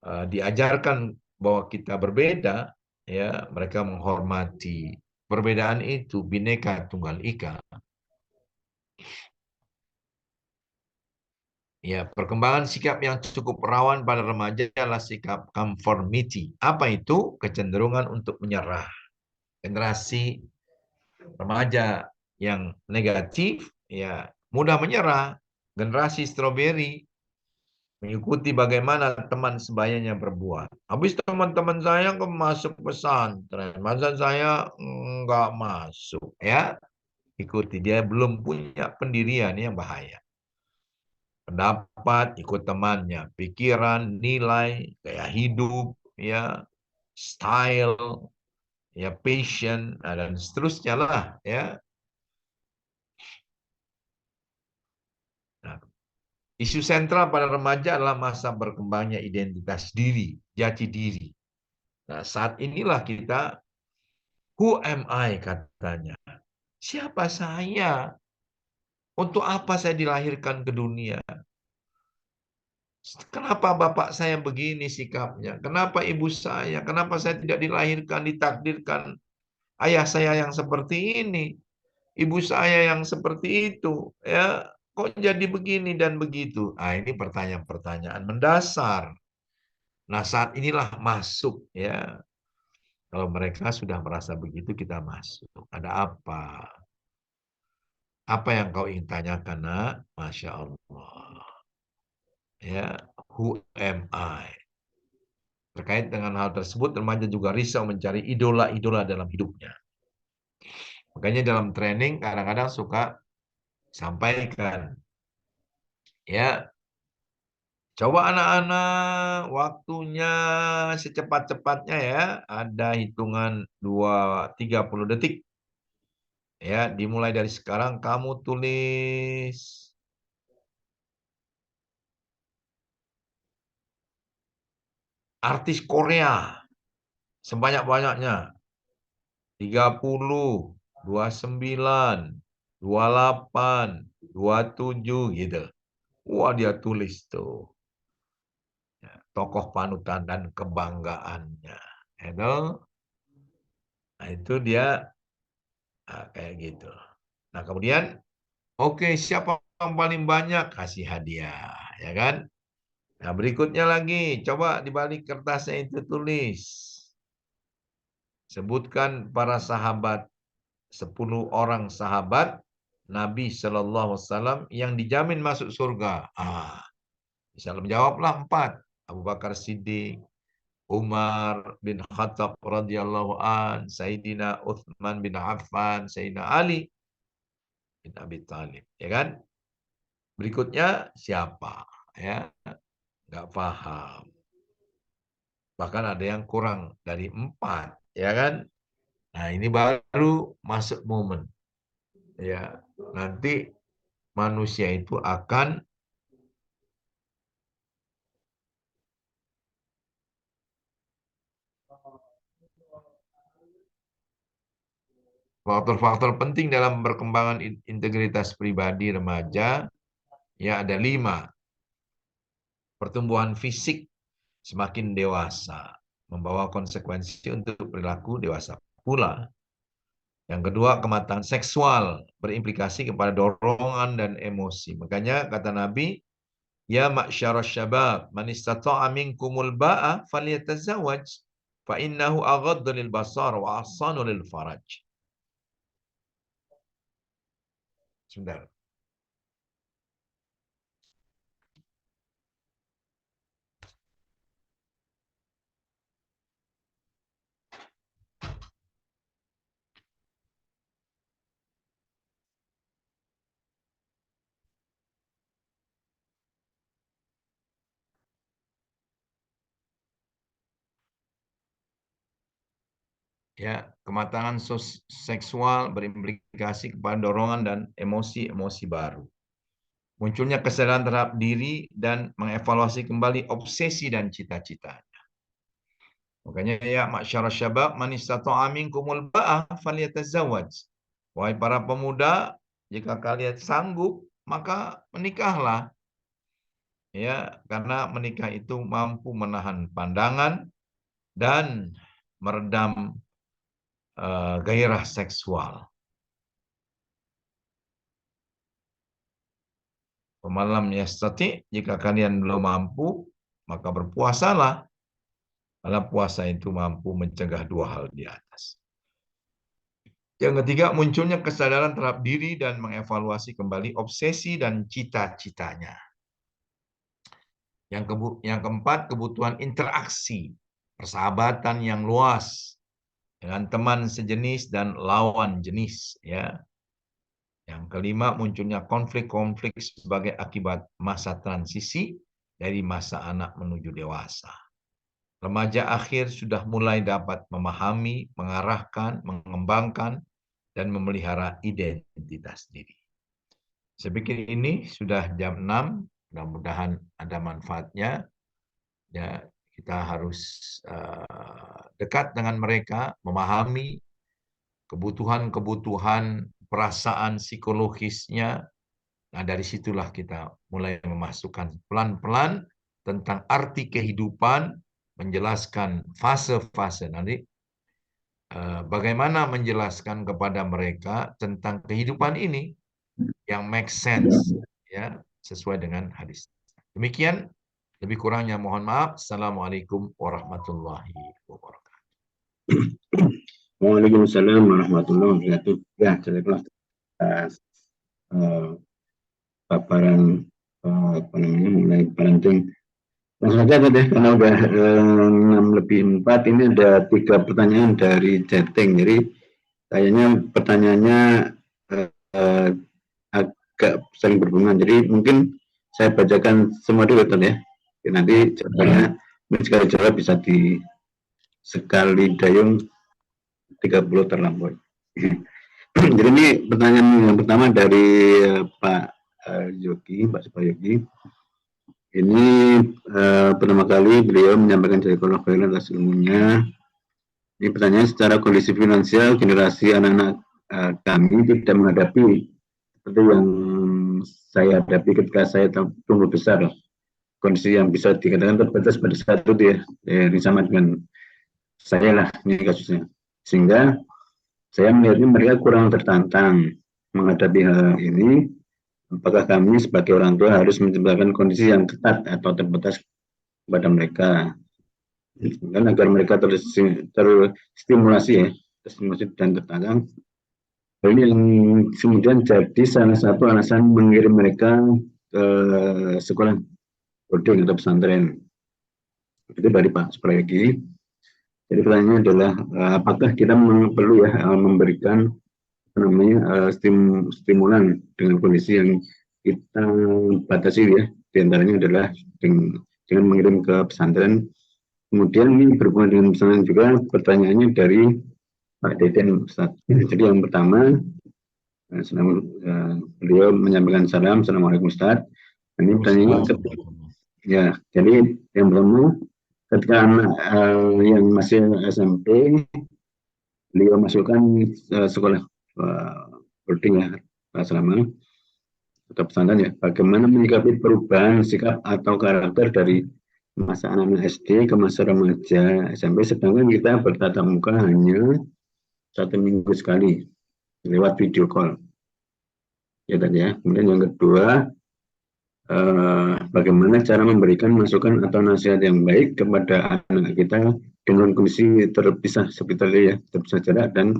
diajarkan bahwa kita berbeda, ya, mereka menghormati perbedaan itu, Bhinneka Tunggal Ika. Ya, perkembangan sikap yang cukup rawan pada remaja adalah sikap conformity. Apa itu? Kecenderungan untuk menyerah. Generasi remaja yang negatif, ya, mudah menyerah. Generasi stroberi mengikuti bagaimana teman sebayanya berbuat. Habis teman-teman saya ke masuk pesantren, masa saya nggak masuk, ya. Ikuti, dia belum punya pendirian yang bahaya. Pendapat ikut temannya, pikiran, nilai, gaya hidup, ya, style, ya, passion, nah, dan seterusnya lah, ya. Nah, isu sentral pada remaja adalah masa berkembangnya identitas diri, jati diri. Nah, saat inilah kita, who am I katanya. Siapa saya? Untuk apa saya dilahirkan ke dunia? Kenapa bapak saya begini sikapnya? Kenapa ibu saya? Kenapa saya tidak dilahirkan, ditakdirkan ayah saya yang seperti ini, ibu saya yang seperti itu, ya? Kok jadi begini dan begitu? Ah, ini pertanyaan-pertanyaan mendasar. Nah, saat inilah masuk, ya. Kalau mereka sudah merasa begitu, kita masuk. Ada apa? Apa yang kau ingin tanyakan, nak? Masya Allah. Ya, who am I? Terkait dengan hal tersebut, remaja juga risau mencari idola-idola dalam hidupnya. Makanya dalam training kadang-kadang suka sampaikan, ya, coba anak-anak waktunya secepat-cepatnya, ya, ada hitungan 30 detik. Ya, dimulai dari sekarang kamu tulis artis Korea sebanyak-banyaknya. 30, 29, 28, 27 gitu. Wah, dia tulis tuh, ya, tokoh panutan dan kebanggaannya. Itu, nah, itu dia, kayak gitu. Nah, kemudian, oke, siapa yang paling banyak kasih hadiah, ya kan? Nah, berikutnya lagi, coba di balik kertasnya itu tulis. Sebutkan para sahabat, 10 orang sahabat Nabi Shallallahu Alaihi Wasallam yang dijamin masuk surga. Bisa menjawablah 4. Abu Bakar Siddiq, Umar bin Khattab radhiyallahu an, Sayyidina Uthman bin Affan, Sayyidina Ali bin Abi Thalib, ya kan? Berikutnya siapa? Ya, nggak paham. Bahkan ada yang kurang dari 4, ya kan? Nah, ini baru masuk momen. Ya, nanti manusia itu akan faktor-faktor penting dalam perkembangan integritas pribadi remaja, ya, ada 5. Pertumbuhan fisik semakin dewasa membawa konsekuensi untuk perilaku dewasa pula. Yang kedua, kematangan seksual berimplikasi kepada dorongan dan emosi. Makanya kata Nabi, ya ma'syarasy syabab, man istata'a minkumul ba'a falyatazawwaj fa innahu aghaddu lil basar wa ahsanu lil faraj. Sebentar. Ya, kematangan seksual berimplikasi kepada dorongan dan emosi-emosi baru. munculnya kesadaran terhadap diri dan mengevaluasi kembali obsesi dan cita-cita. Makanya ya masyarakat syabab man istata'a minkumul ba'ah falyatazawwaj. Wahai para pemuda, jika kalian sanggup maka menikahlah. Ya, karena menikah itu mampu menahan pandangan dan meredam gairah seksual. Pemalam yastati, jika kalian belum mampu, maka berpuasalah. Karena puasa itu mampu mencegah dua hal di atas. Yang ketiga, munculnya kesadaran terhadap diri dan mengevaluasi kembali obsesi dan cita-citanya. Yang keempat, kebutuhan interaksi, persahabatan yang luas dengan teman sejenis dan lawan jenis. Ya. Yang kelima, munculnya konflik-konflik sebagai akibat masa transisi dari masa anak menuju dewasa. Remaja akhir sudah mulai dapat memahami, mengarahkan, mengembangkan, dan memelihara identitas diri. Saya pikir ini sudah jam 6, mudah-mudahan ada manfaatnya. Ya, kita harus dekat dengan mereka, memahami kebutuhan-kebutuhan perasaan psikologisnya. Nah, dari situlah kita mulai memasukkan pelan-pelan tentang arti kehidupan, menjelaskan fase-fase nanti. Bagaimana menjelaskan kepada mereka tentang kehidupan ini yang make sense, ya, sesuai dengan hadis. Demikian, lebih kurangnya mohon maaf. Assalamualaikum warahmatullahi wabarakatuh. Waalaikumsalam warahmatullahi wabarakatuh. Ya, jelaslah atas paparan apa namanya mengenai parenting. Langsung saja tadi karena udah 6:04 ini ada 3 pertanyaan dari chatting. Jadi kayaknya pertanyaannya agak saling berhubungan. Jadi mungkin saya bacakan semua dulu ya. Nanti jawabannya sekali jawab bisa di sekali dayung 30 terlampaui. Jadi ini pertanyaan yang pertama dari Pak Yogi, Pak Supayogi. Ini pertama kali beliau menyampaikan jazakallahu khairan atas ilmunya. Ini pertanyaan, secara kondisi finansial generasi anak-anak kami tidak menghadapi seperti yang saya hadapi ketika saya tumbuh besar. Kondisi yang bisa dikatakan terbatas pada saat itu ya, sama dengan saya lah ini kasusnya. Sehingga saya melihatnya mereka kurang tertantang menghadapi hal ini. Apakah kami sebagai orang tua harus menciptakan kondisi yang ketat atau terbatas kepada mereka, dan agar mereka terstimulasi dan tertantang. Ini yang kemudian jadi salah satu alasan mengirim mereka ke sekolah boarding atau pesantren. Itu dari Pak Suprayadi. Jadi pertanyaannya adalah apakah kita perlu memberikan stimulan dengan kondisi yang kita batasi ya, diantaranya adalah dengan mengirim ke pesantren. Kemudian ini berhubungan dengan pesantren juga, pertanyaannya dari Pak Deden Ustaz. Jadi yang pertama, beliau menyampaikan salam, Assalamualaikum Ustaz. Ini pertanyaan ya, jadi yang pertama, ketika anak yang masih SMP, beliau masukkan sekolah boarding ya, asrama atau pesantren ya. Bagaimana menyikapi perubahan sikap atau karakter dari masa anak-anak SD ke masa remaja SMP, sedangkan kita bertatap muka hanya 1 minggu sekali lewat video call. Ya tadi ya. Kemudian yang kedua, bagaimana cara memberikan masukan atau nasihat yang baik kepada anak kita dengan kondisi terpisah seperti tadi ya, terpisah jarak dan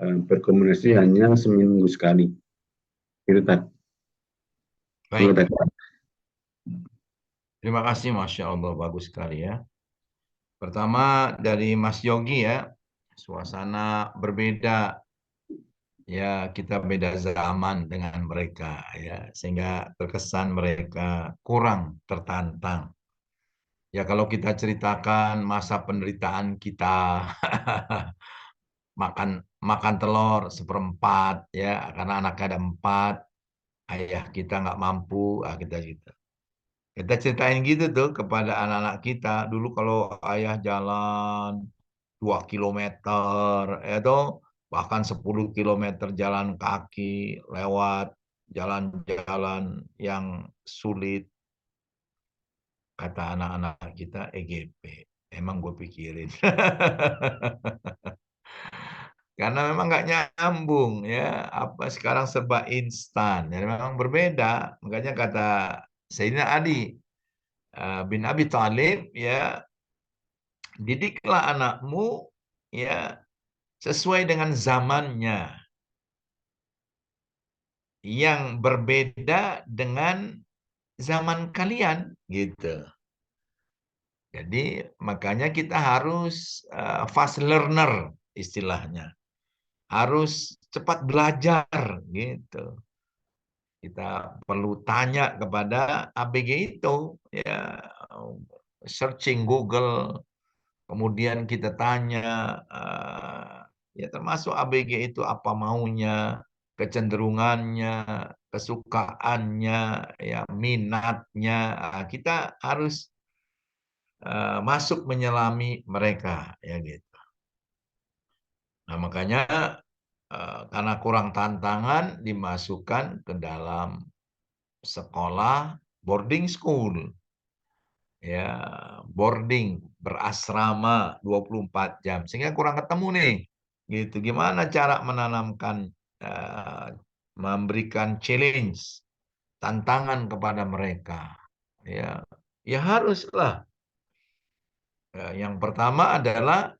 berkomunikasi hanya seminggu sekali. Itu tadi. Baik. Terima kasih, Masya Allah, bagus sekali ya. Pertama dari Mas Yogi ya, suasana berbeda. Ya, kita beda zaman dengan mereka ya, sehingga terkesan mereka kurang tertantang. Ya, kalau kita ceritakan masa penderitaan kita, makan telur 1/4 ya, karena anaknya ada 4, ayah kita nggak mampu, kita ceritain gitu tuh kepada anak-anak kita. Dulu kalau ayah jalan 2 kilometer, itu bahkan 10 kilometer jalan kaki, lewat jalan-jalan yang sulit, kata anak-anak kita EGP. Emang gue pikirin. Karena memang nggak nyambung ya, apa sekarang serba instan. Jadi memang berbeda. Makanya kata Sayyidina Ali bin Abi Thalib, ya, didiklah anakmu ya sesuai dengan zamannya yang berbeda dengan zaman kalian gitu. Jadi makanya kita harus fast learner istilahnya. Harus cepat belajar gitu. Kita perlu tanya kepada ABG itu, ya, searching Google, kemudian kita tanya, ya termasuk ABG itu apa maunya, kecenderungannya, kesukaannya, ya minatnya. Kita harus masuk menyelami mereka, ya gitu. Nah makanya karena kurang tantangan dimasukkan ke dalam sekolah boarding school, ya, boarding berasrama 24 jam sehingga kurang ketemu nih gitu, gimana cara menanamkan, eh, memberikan challenge, tantangan kepada mereka, ya, ya haruslah. Yang pertama adalah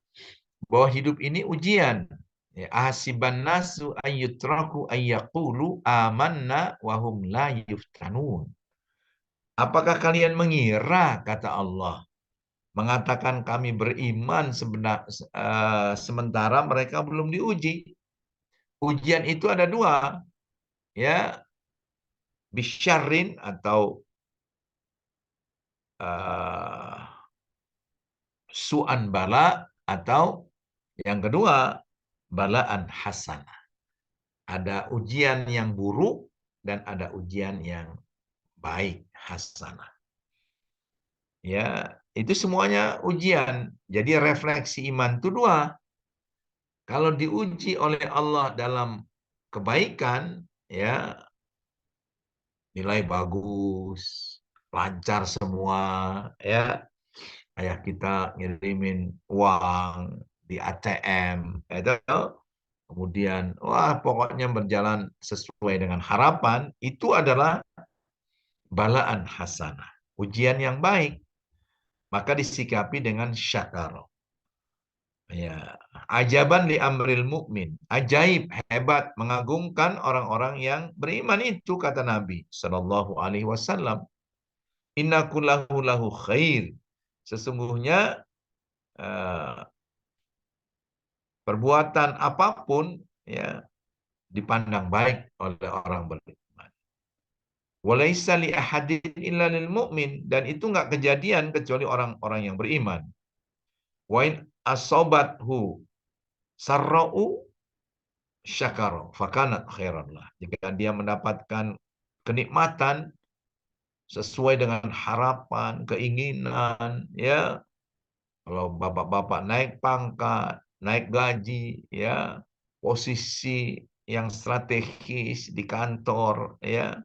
bahwa hidup ini ujian. Ya, ahasiban nasu ayyutraku ayyaqulu amanna wa hum la yuftanun. Apakah kalian mengira, kata Allah, mengatakan kami beriman sementara mereka belum diuji? Ujian itu ada dua, ya, bisyarrin atau uh, su'an bala, atau yang kedua balaan hasanah. Ada ujian yang buruk dan ada ujian yang baik, hasanah. Ya, itu semuanya ujian. Jadi refleksi iman itu dua. Kalau diuji oleh Allah dalam kebaikan, ya, nilai bagus, lancar semua, ya. Ayah kita ngirimin uang di ATM, itu kemudian wah pokoknya berjalan sesuai dengan harapan, itu adalah balaan hasanah, ujian yang baik, maka disikapi dengan syakar. Ya, ajaban li amril mukmin, ajaib, hebat, mengagumkan orang-orang yang beriman itu, kata Nabi Shallallahu Alaihi Wasallam. Inna kullahu lahu khair. Sesungguhnya eh, perbuatan apapun, ya, dipandang baik oleh orang beriman. Walaisa li ahadin illa lil mu'min, dan itu nggak kejadian kecuali orang-orang yang beriman. Wa in asobathu sarra'u syakara fakanat khairan lah. Jika dia mendapatkan kenikmatan sesuai dengan harapan, keinginan, ya, kalau bapak-bapak naik pangkat, naik gaji, ya, posisi yang strategis di kantor, ya,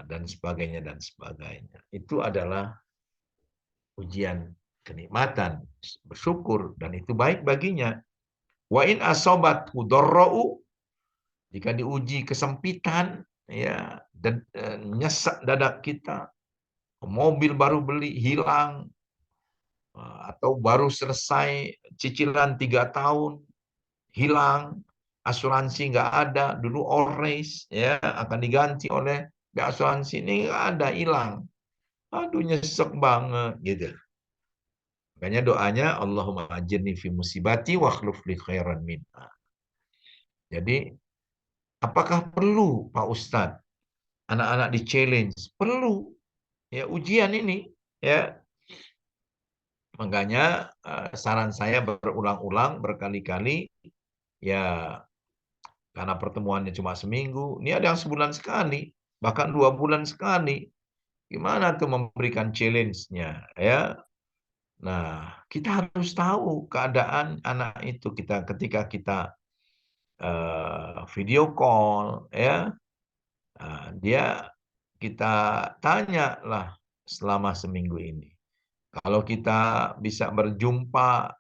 dan sebagainya dan sebagainya. Itu adalah ujian kenikmatan, bersyukur, dan itu baik baginya. Wa in asobat darra'u, jika diuji kesempitan, ya, dan nyesek dada kita, mobil baru beli hilang, atau baru selesai cicilan 3 tahun hilang, asuransi nggak ada, dulu always, ya, akan diganti oleh asuransi, ini nggak ada, hilang. Aduh nyesek banget gitu. Makanya doanya Allahumma ajirni fi musibati wa akhlif li khairan minha. Jadi apakah perlu Pak Ustadz anak-anak di challenge? Perlu, ya, ujian ini, ya. Makanya saran saya berulang-ulang berkali-kali, ya, karena pertemuannya cuma seminggu. Ini ada yang sebulan sekali, bahkan 2 bulan sekali. Gimana tuh memberikan challenge-nya, ya? Nah, kita harus tahu keadaan anak itu kita ketika kita video call, ya. Dia kita tanya lah selama seminggu ini. Kalau kita bisa berjumpa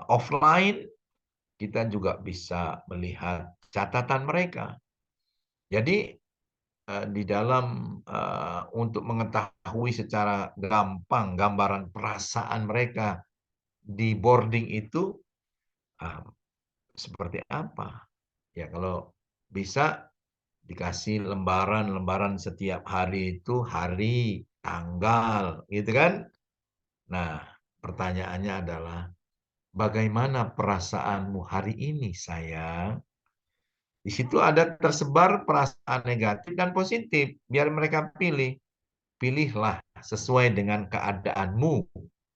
offline, kita juga bisa melihat catatan mereka. Jadi di dalam untuk mengetahui secara gampang gambaran perasaan mereka di boarding itu uh, seperti apa. Ya kalau bisa dikasih lembaran-lembaran setiap hari itu hari, tanggal, gitu kan. Nah, pertanyaannya adalah bagaimana perasaanmu hari ini, sayang? Di situ ada tersebar perasaan negatif dan positif. Biar mereka pilih. Pilihlah sesuai dengan keadaanmu.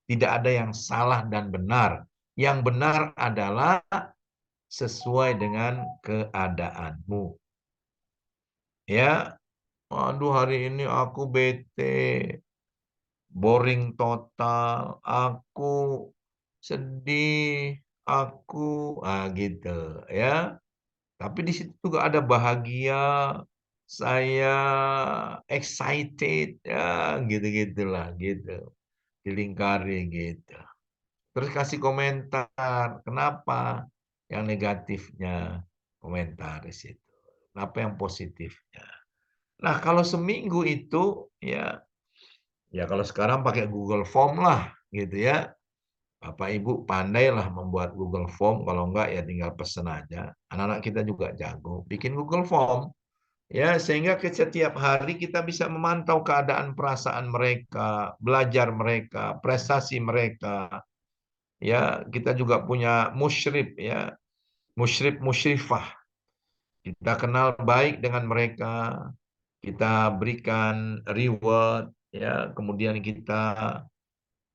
Tidak ada yang salah dan benar. Yang benar adalah sesuai dengan keadaanmu. Ya, aduh hari ini aku bete, boring total, aku sedih, aku gitu ya. Tapi di situ juga ada bahagia, saya excited, ya gitu-gitulah, gitu. Dilingkari gitu. Terus kasih komentar, kenapa yang negatifnya komentar di situ. Kenapa yang positifnya. Nah, kalau seminggu itu ya kalau sekarang pakai Google Form lah gitu ya. Bapak Ibu pandailah membuat Google Form, kalau enggak ya tinggal pesen aja. Anak-anak kita juga jago bikin Google Form. Ya, sehingga ke setiap hari kita bisa memantau keadaan perasaan mereka, belajar mereka, prestasi mereka. Ya, kita juga punya musyrif ya, musyrif musyrifah. Kita kenal baik dengan mereka, kita berikan reward ya, kemudian kita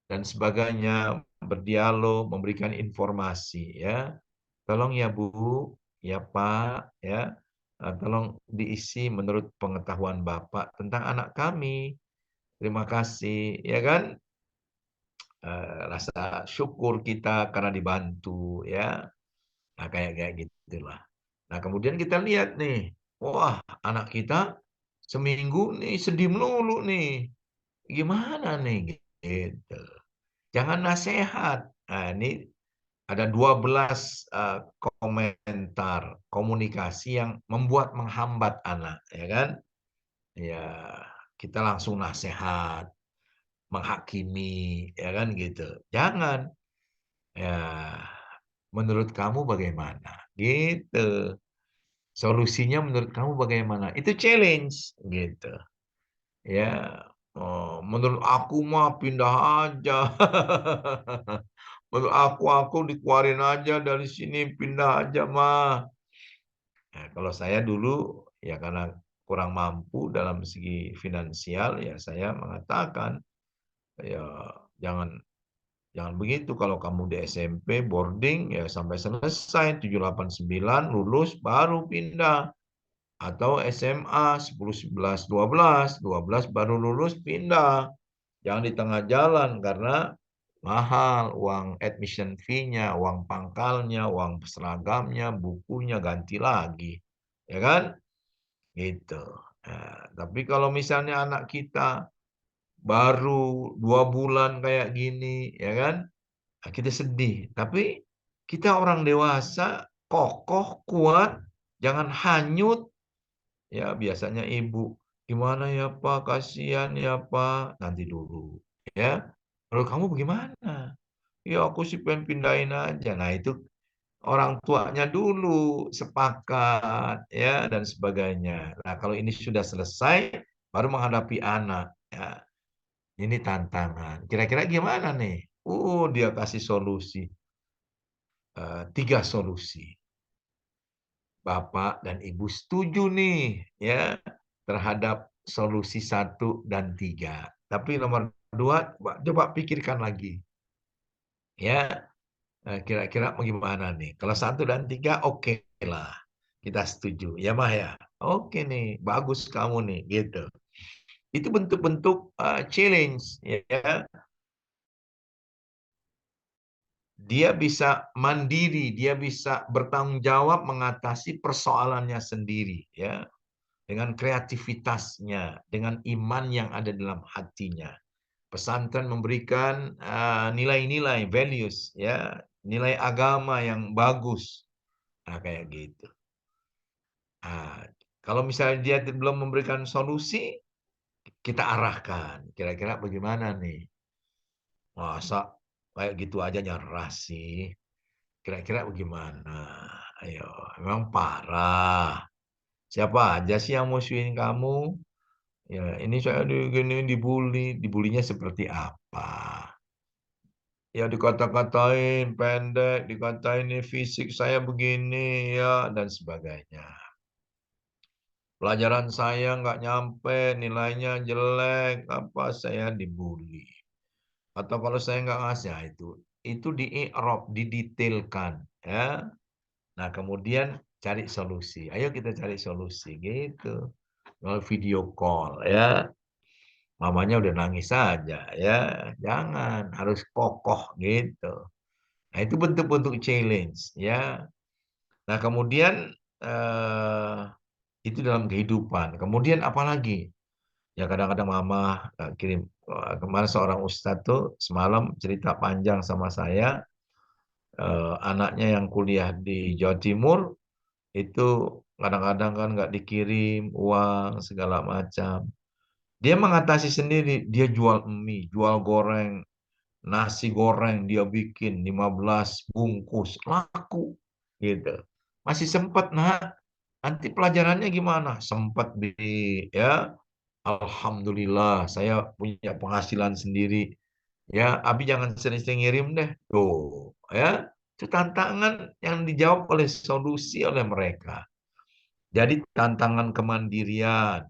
dan sebagainya berdialog, memberikan informasi ya. Tolong ya Bu, ya Pak, ya. Tolong diisi menurut pengetahuan Bapak tentang anak kami. Terima kasih, ya kan? Rasa syukur kita karena dibantu, ya. Nah, kayak kayak gitulah. Nah, kemudian kita lihat nih, wah, anak kita seminggu nih sedih melulu nih. Gimana nih? Gitu. Jangan nasihat. Nah, ini ada 12 komentar komunikasi yang membuat menghambat anak, ya kan? Ya, kita langsung nasihat, menghakimi, ya kan gitu. Jangan. Ya, menurut kamu bagaimana? Gitu. Solusinya menurut kamu bagaimana? Itu challenge, gitu. Ya, oh, menurut aku mah pindah aja. Menurut aku dikeluarin aja dari sini, pindah aja mah. Nah, kalau saya dulu ya karena kurang mampu dalam segi finansial ya saya mengatakan ya jangan jangan begitu kalau kamu di SMP boarding ya sampai selesai 7, 8, 9 lulus baru pindah atau SMA 10, 11, 12 baru lulus pindah. Jangan di tengah jalan karena mahal uang admission fee-nya, uang pangkalnya, uang seragamnya, bukunya ganti lagi. Ya kan? Gitu. Nah, tapi kalau misalnya anak kita baru 2 bulan kayak gini, ya kan? Nah, kita sedih. Tapi kita orang dewasa, kokoh, kuat, jangan hanyut. Ya, biasanya ibu, gimana ya Pak, kasihan ya Pak. Nanti dulu. Ya, menurut kamu bagaimana? Ya, aku sih pengen pindahin aja. Nah, itu orang tuanya dulu sepakat ya dan sebagainya. Nah, kalau ini sudah selesai baru menghadapi anak ya. Ini tantangan. Kira-kira gimana nih? Dia kasih solusi. 3 solusi. Bapak dan Ibu setuju nih ya terhadap solusi 1 dan 3. Tapi nomor 2 coba pikirkan lagi. Ya, kira-kira bagaimana nih? Kalau 1 dan 3 oke lah. Kita setuju. Ya Mah ya. Oke nih, bagus kamu nih gitu. Itu bentuk-bentuk challenge ya. Dia bisa mandiri, dia bisa bertanggung jawab mengatasi persoalannya sendiri ya, dengan kreativitasnya, dengan iman yang ada dalam hatinya. Pesantren memberikan nilai-nilai, values ya, nilai agama yang bagus. Nah, kayak gitu. Nah, kalau misalnya dia belum memberikan solusi, kita arahkan. Kira-kira bagaimana nih? Masa kayak gitu aja nyerah sih? Kira-kira bagaimana? Ayo, memang parah. Siapa aja sih yang musuhin kamu? Ya, ini saya gini dibully. Dibulinya seperti apa? Ya dikata-katain pendek, dikatain ini fisik saya begini ya dan sebagainya. Pelajaran saya nggak nyampe, nilainya jelek, apa saya dibully. Atau kalau saya nggak ngasih, ya itu di-i'rab, didetailkan, ya. Nah, kemudian cari solusi. Ayo kita cari solusi, gitu. Kalau video call, ya, mamanya udah nangis saja, ya, jangan, harus kokoh, gitu. Nah, itu bentuk-bentuk challenge, ya. Nah, kemudian eh, itu dalam kehidupan. Kemudian apalagi? Ya kadang-kadang mama kirim kemarin seorang ustadz tuh semalam cerita panjang sama saya, anaknya yang kuliah di Jawa Timur itu kadang-kadang kan nggak dikirim uang segala macam. Dia mengatasi sendiri, dia jual mie, jual goreng, nasi goreng dia bikin 15 bungkus laku gitu. Masih sempat nak, nanti pelajarannya gimana? Sempat ya. Alhamdulillah, saya punya penghasilan sendiri. Ya, Abi jangan sering-sering ngirim deh. Tuh, ya. Itu tantangan yang dijawab oleh solusi oleh mereka. Jadi tantangan kemandirian,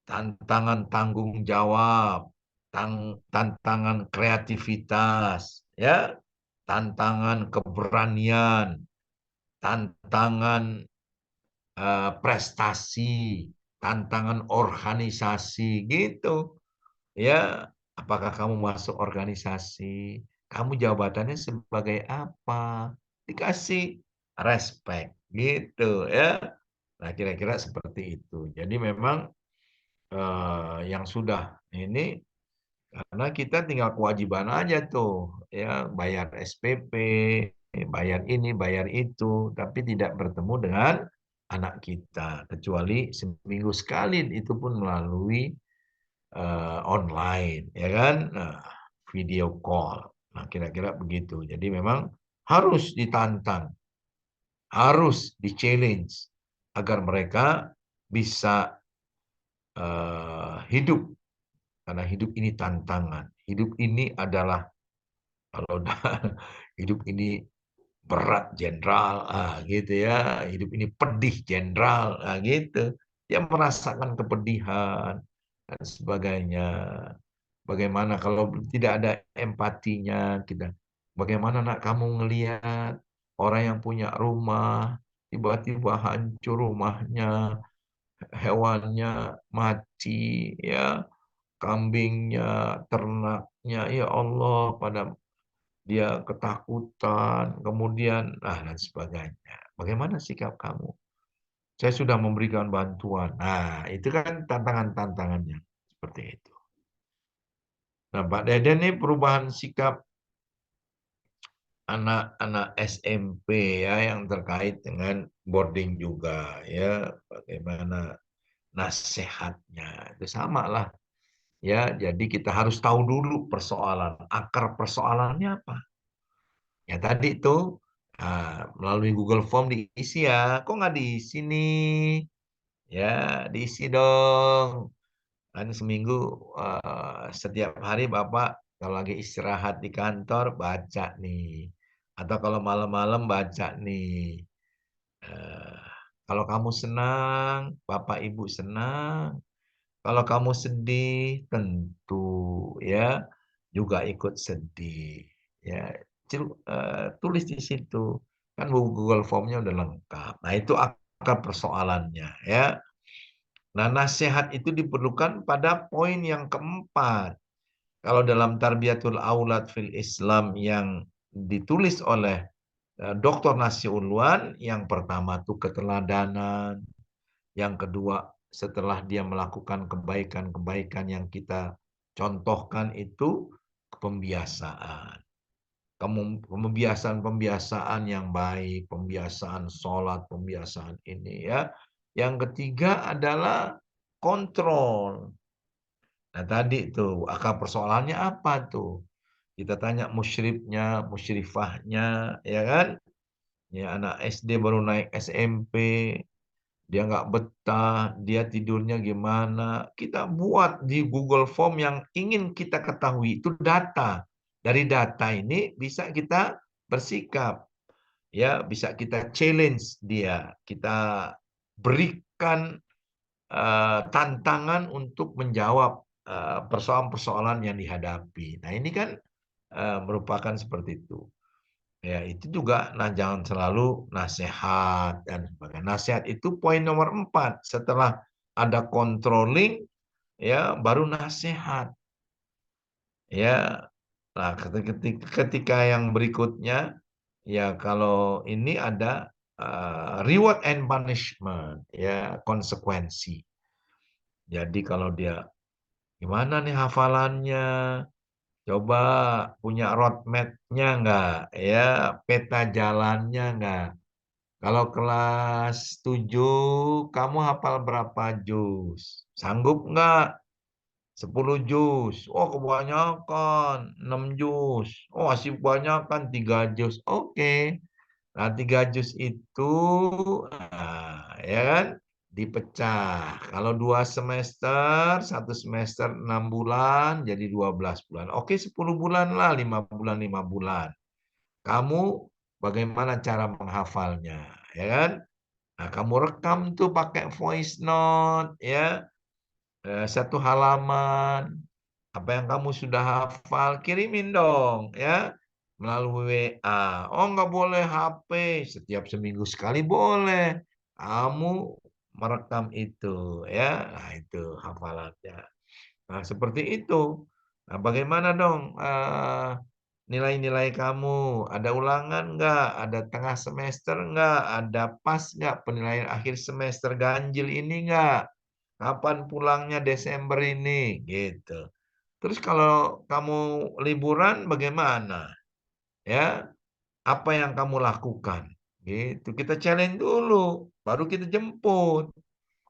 tantangan tanggung jawab, tantangan kreativitas, ya, tantangan keberanian, tantangan prestasi, tantangan organisasi gitu. Ya, apakah kamu masuk organisasi? Kamu jabatannya sebagai apa? Dikasih respect gitu ya. Nah, kira-kira seperti itu. Jadi memang yang sudah ini karena kita tinggal kewajiban aja tuh ya bayar SPP, bayar ini, bayar itu, tapi tidak bertemu dengan anak kita kecuali seminggu sekali itu pun melalui online, ya kan? Nah, video call. Nah, kira-kira begitu. Jadi memang harus ditantang, harus di-challenge agar mereka bisa hidup. Karena hidup ini tantangan. Hidup ini adalah kalau hidup ini berat jenderal, gitu ya. Hidup ini pedih jenderal, gitu. Dia merasakan kepedihan dan sebagainya. Bagaimana kalau tidak ada empatinya kita? Bagaimana nak kamu ngelihat orang yang punya rumah tiba-tiba hancur rumahnya, hewannya mati, ya, kambingnya, ternaknya, ya Allah, pada dia ketakutan, kemudian dan sebagainya. Bagaimana sikap kamu? Saya sudah memberikan bantuan. Nah, itu kan tantangan-tantangannya seperti itu. Nah, Pak Deden ini perubahan sikap anak-anak SMP ya yang terkait dengan boarding juga ya, bagaimana nasihatnya itu sama lah ya. Jadi kita harus tahu dulu persoalan, akar persoalannya apa. Ya tadi tuh melalui Google Form diisi ya. Kok nggak diisi nih? Ya diisi dong. Kan seminggu setiap hari Bapak kalau lagi istirahat di kantor baca nih. Atau kalau malam-malam baca nih. Eh, Kalau kamu senang, Bapak Ibu senang. Kalau kamu sedih, tentu ya juga ikut sedih. Ya, tulis di situ. Kan Google Form-nya udah lengkap. Nah, itu akar persoalannya, ya. Nah, nasihat itu diperlukan pada poin yang keempat. Kalau dalam Tarbiyatul Aulad fil Islam yang ditulis oleh Dr. Nasiulwan, yang pertama tuh keteladanan, yang kedua setelah dia melakukan kebaikan-kebaikan yang kita contohkan itu pembiasaan. Pembiasaan-pembiasaan yang baik, pembiasaan sholat, pembiasaan ini ya. Yang ketiga adalah kontrol. Nah tadi tuh akar persoalannya apa tuh? Kita tanya musyrifnya, musyrifahnya, ya kan? Ya anak SD baru naik SMP, dia nggak betah, dia tidurnya gimana? Kita buat di Google Form yang ingin kita ketahui itu data. Dari data ini bisa kita bersikap, ya bisa kita challenge dia, kita berikan tantangan untuk menjawab persoalan-persoalan yang dihadapi. Nah ini kan merupakan seperti itu. Ya, itu juga jangan selalu nasihat dan sebagainya. Nasihat itu poin nomor 4. Setelah ada controlling, ya baru nasihat. Ya, nah ketika yang berikutnya, ya kalau ini ada reward and punishment, ya konsekuensi. Jadi kalau dia gimana nih hafalannya, coba punya roadmap-nya enggak, ya peta jalannya enggak. Kalau kelas 7, kamu hafal berapa juz? Sanggup nggak? 10 juz. Oh, kebanyakan. 6 juz. Oh, masih kebanyakan 3 juz. Oke. Nah, 3 juz itu, ya kan? Dipecah. Kalau 2 semester, 1 semester 6 bulan, jadi 12 bulan. Oke, 10 bulan lah, 5 bulan, 5 bulan. Kamu bagaimana cara menghafalnya, ya kan? Nah, kamu rekam tuh pakai voice note, ya, 1 halaman. Apa yang kamu sudah hafal, kirimin dong, ya, melalui WA. Oh, nggak boleh HP, setiap seminggu sekali boleh. Kamu merekam itu, ya. Nah, itu hafalannya. Nah, seperti itu. Nah, bagaimana dong nilai-nilai kamu? Ada ulangan nggak? Ada tengah semester nggak? Ada pas nggak penilaian akhir semester ganjil ini nggak? Kapan pulangnya Desember ini? Gitu. Terus kalau kamu liburan bagaimana? Ya, apa yang kamu lakukan? Gitu. Kita challenge dulu, baru kita jemput.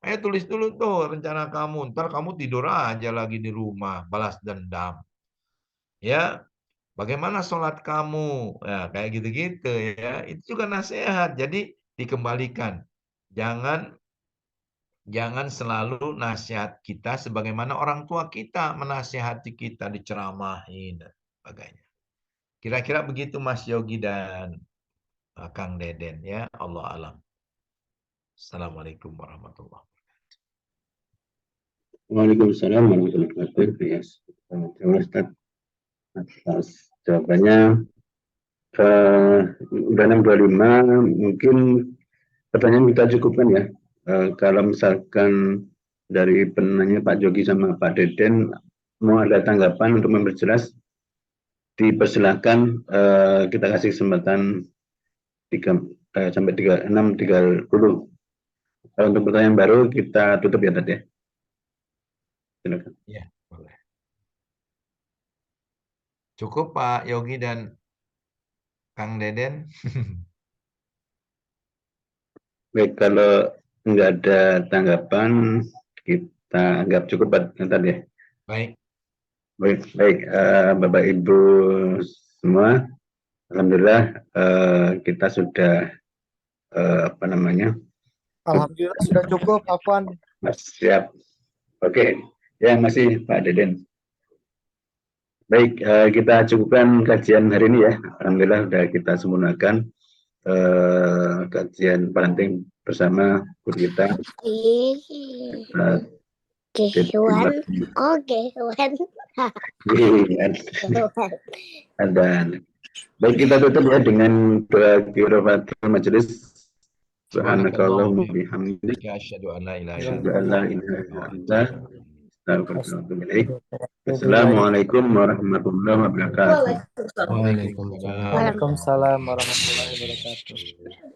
Ayo tulis dulu tuh rencana kamu. Ntar kamu tidur aja lagi di rumah, balas dendam. Ya, bagaimana sholat kamu? Ya, kayak gitu-gitu ya. Itu juga nasihat. Jadi dikembalikan. Jangan jangan selalu nasihat kita sebagaimana orang tua kita menasihati kita, diceramahin dan sebagainya. Kira-kira begitu Mas Yogi dan Kang Deden ya. Allah alam. Assalamualaikum warahmatullahi wabarakatuh. Waalaikumsalam warahmatullahi wabarakatuh. Ya, terima kasih atas jawabannya. Udah 6:25, mungkin pertanyaan kita cukupkan ya. Kalau misalkan dari penanya Pak Jogi sama Pak Deden mau ada tanggapan untuk memperjelas, dipersilahkan. Kita kasih kesempatan 3 sampai 6:30. Kalau untuk pertanyaan baru kita tutup ya tadi ya. Silakan. Ya, boleh. Cukup Pak Yogi dan Kang Deden. Baik, kalau nggak ada tanggapan, kita anggap cukup tadi ya. Baik. Baik, Bapak Ibu semua, alhamdulillah kita sudah Alhamdulillah sudah cukup, Afwan. siap. Oke, ya masih Pak Deden. Baik, kita cukupkan kajian hari ini ya. Alhamdulillah sudah kita sempurnakan kajian parenting bersama guru kita. Gewan, oh Gewan. Dan baik, kita tutup ya dengan doa kifaratul majelis. Subhanakallahumma bihamdika Ya asyhadu an la ilaha illa asyhadu an la ilaha illa anta astaghfiruka wa atubu ilaik. Astagfirullahaladzim. Assalamualaikum warahmatullahi wabarakatuh. Waalaikumsalam. Waalaikumsalam warahmatullahi wabarakatuh.